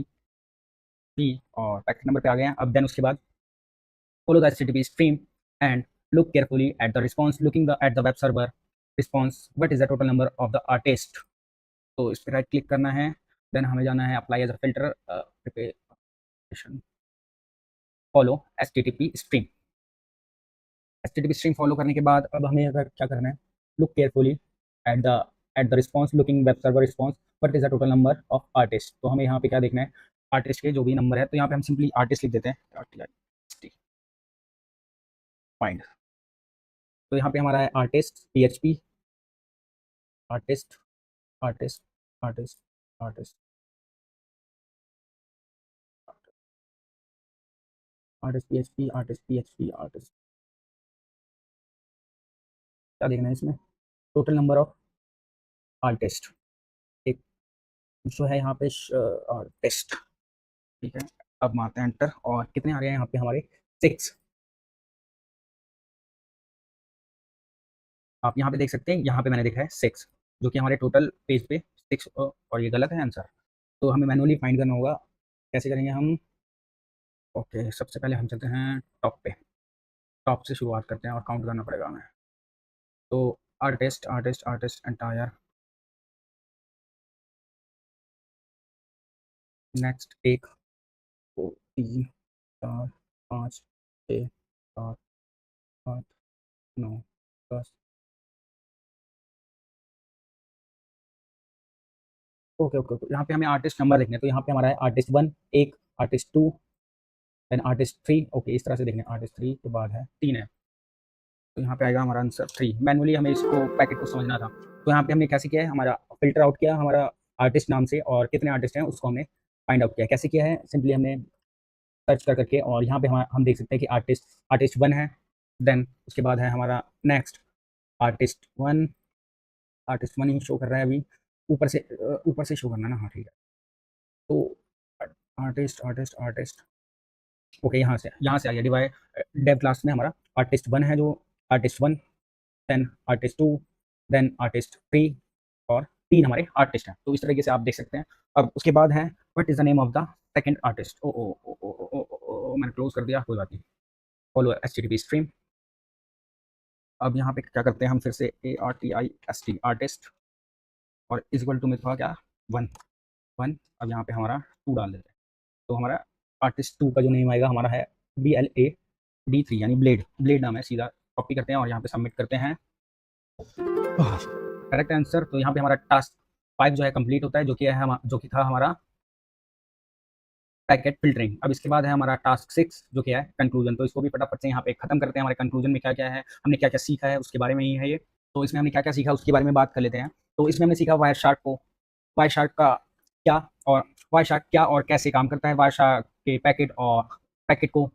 P, और पैकेट नंबर पे आ गए हैं। अब देन उसके बाद follow the HTTP stream and look carefully at the response, looking at the web server response, what is the total number of the artist। तो इस पर राइट क्लिक करना है, देन हमें जाना है apply as a filter, preparation, follow HTTP stream follow करने के बाद अब हमें अगर क्या करना है, look carefully at the response, looking web server response, what is the total number of artist. तो हमें यहाँ पे क्या देखना है, आर्टिस्ट के जो भी नंबर है, तो यहाँ पे हम सिंपली आर्टिस्ट लिख देते हैं, फाइंड। तो यहाँ पे हमारा है artist PHP, artist artist artist artist artist PHP artist, क्या देखना है इसमें, टोटल नंबर ऑफ आर्टिस्ट, एक जो है यहाँ पे आर्टिस्ट, ठीक है। अब मारते हैं एंटर, और कितने आ रहे हैं यहाँ पे हमारे 6। आप यहाँ पे देख सकते हैं, यहाँ पे मैंने देखा है 6, जो कि हमारे टोटल पेज पे 6, और ये गलत है आंसर। तो हमें मैनुअली फाइंड करना होगा, कैसे करेंगे हम, ओके सबसे पहले हम चलते हैं टॉप पे, टॉप से शुरुआत करते हैं और काउंट करना पड़ेगा हमें। तो आर्टिस्ट एंटायर, नेक्स्ट एक, दो, 3, 4, 5, 6, 7, 8, 9, 10, ओके यहाँ पे हमें आर्टिस्ट नंबर देखने हैं, तो यहाँ पे हमारा है आर्टिस्ट 1 एक, आर्टिस्ट 2, देन आर्टिस्ट 3, ओके इस तरह से देखने, आर्टिस्ट 3 के बाद है 3 है, तो यहाँ पे आएगा हमारा आंसर 3। मैनुअली हमें इसको पैकेट को समझना था, तो यहाँ पे हमने कैसे किया है, हमारा फिल्टर आउट किया हमारा आर्टिस्ट नाम से, और कितने आर्टिस्ट हैं उसको हमने फाइंड आउट किया। कैसे किया है, सिंपली हमने सर्च कर करके, और यहाँ पे हम देख सकते हैं कि आर्टिस्ट 1 है, देन उसके बाद है हमारा नेक्स्ट आर्टिस्ट 1, आर्टिस्ट 1 ही शो कर रहा है अभी, ऊपर से शो करना ना, हाँ ठीक है। तो आर्टिस्ट ओके, यहाँ से आ गया डिवाइड, डेव क्लास में हमारा आर्टिस्ट 1 है, जो artist 1, then artist 2, then artist 3, और 3 हमारे आर्टिस्ट हैं। तो इस तरीके से आप देख सकते हैं। अब उसके बाद है what is the name of the second artist, मैंने क्लोज कर दिया, कोई बात नहीं, फॉलो एचटीटीपी स्ट्रीम। अब यहाँ पे क्या करते हैं हम, फिर से ARTIST आर्टिस्ट, और इज इक्वल टू में था क्या 1 1, अब यहाँ पे हमारा 2 डाल देते हैं, तो हमारा आर्टिस्ट 2 का जो नेम आएगा हमारा है BLAD3, यानी ब्लेड नाम है, सीधा कॉपी करते हैं और यहाँ पे सबमिट करते हैं। Correct answer. तो यहाँ पे हमारा टास्क 5 जो है कंप्लीट होता है, जो कि था हमारा पैकेट फ़िल्टरिंग। अब इसके बाद है हमारा टास्क 6 जो कि है कंक्लूज़न। तो इसको भी फटाफट से यहाँ पे खत्म करते हैं। हमारे कंक्लूज़न में क्या-क्या है, हमने क्या-क्या सीखा है उसके बारे में ही है ये। तो इसमें हमने क्या-क्या सीखा उसके बारे में बात कर लेते हैं। तो इसमें हमने सीखा वायर शार्क का क्या और वायर शार्क क्या और कैसे काम करता है, वायर शार्क के पैकेट को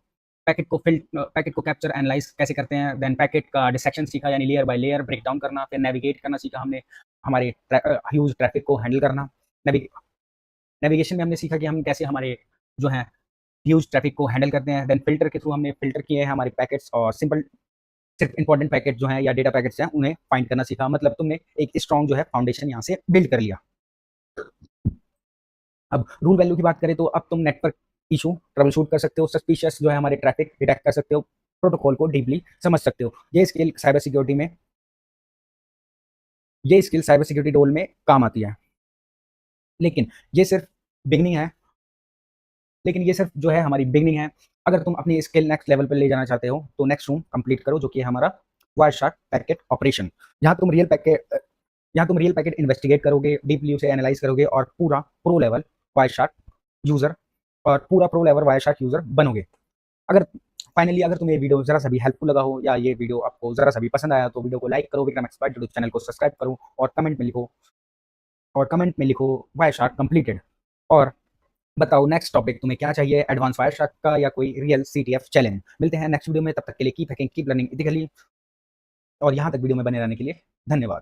पैकेट को कैप्चर एनालाइज़ कैसे करते हैं, देन पैकेट का डिसेक्शन सीखा यानी layer by layer break down करना, फिर नेविगेट करना सीखा हमने, हमारे ह्यूज ट्रैफिक को हैंडल करना। नेवि नेविगेशन में हमने सीखा कि हम कैसे हमारे जो है ह्यूज ट्रैफिक को हैंडल करते हैं। देन फ़िल्टर के थ्रू हमने फ़िल्टर किए हैं हमारे पैकेट्स और सिर्फ़ इम्पोर्टेंट पैकेट जो हैं या डेटा पैकेट्स हैं, उन्हें फाइंड करना सीखा। मतलब तुमने एक स्ट्रॉन्ग जो है फाउंडेशन यहाँ से बिल्ड कर लिया। अब रूल वैल्यू की बात करें तो अब तुम नेटवर्क इश्यू ट्रबल शूट कर सकते हो, सस्पिशियस जो है हमारे ट्रैफिक डिटेक्ट कर सकते हो, प्रोटोकॉल को डीपली समझ सकते हो। ये स्किल साइबर सिक्योरिटी रोल में काम आती है। लेकिन ये सिर्फ़ बिगिनिंग है लेकिन ये सिर्फ़ जो है हमारी बिगिनिंग है। अगर तुम अपनी स्किल नेक्स्ट लेवल पे ले जाना चाहते हो, तो नेक्स्ट रूम कंप्लीट करो जो कि है हमारा वायरशार्क पैकेट ऑपरेशन। यहाँ तुम रियल पैकेट यहाँ तुम रियल पैकेट इन्वेस्टिगेट करोगे, डीपली उसे एनालाइज़ करोगे और वायरशार्क यूज़र पूरा प्रो लेवल वायरशार्क यूज़र बनोगे। अगर फाइनली अगर तुम्हें ये वीडियो ज़रा सा भी हेल्पफुल लगा हो या ये वीडियो आपको ज़रा सा भी पसंद आया, तो वीडियो को लाइक करो, विक्रम एक्सपर्ट यूट्यूब चैनल को सब्सक्राइब करो और कमेंट में लिखो वायरशार्क कंप्लीटेड। और बताओ नेक्स्ट टॉपिक तुम्हें क्या चाहिए, एडवांस वायरशार्क का या कोई रियल सीटीएफ चैलेंज। मिलते हैं नेक्स्ट वीडियो में, तब तक के लिए keep hacking keep learning ethically और यहाँ तक वीडियो में बने रहने के लिए धन्यवाद।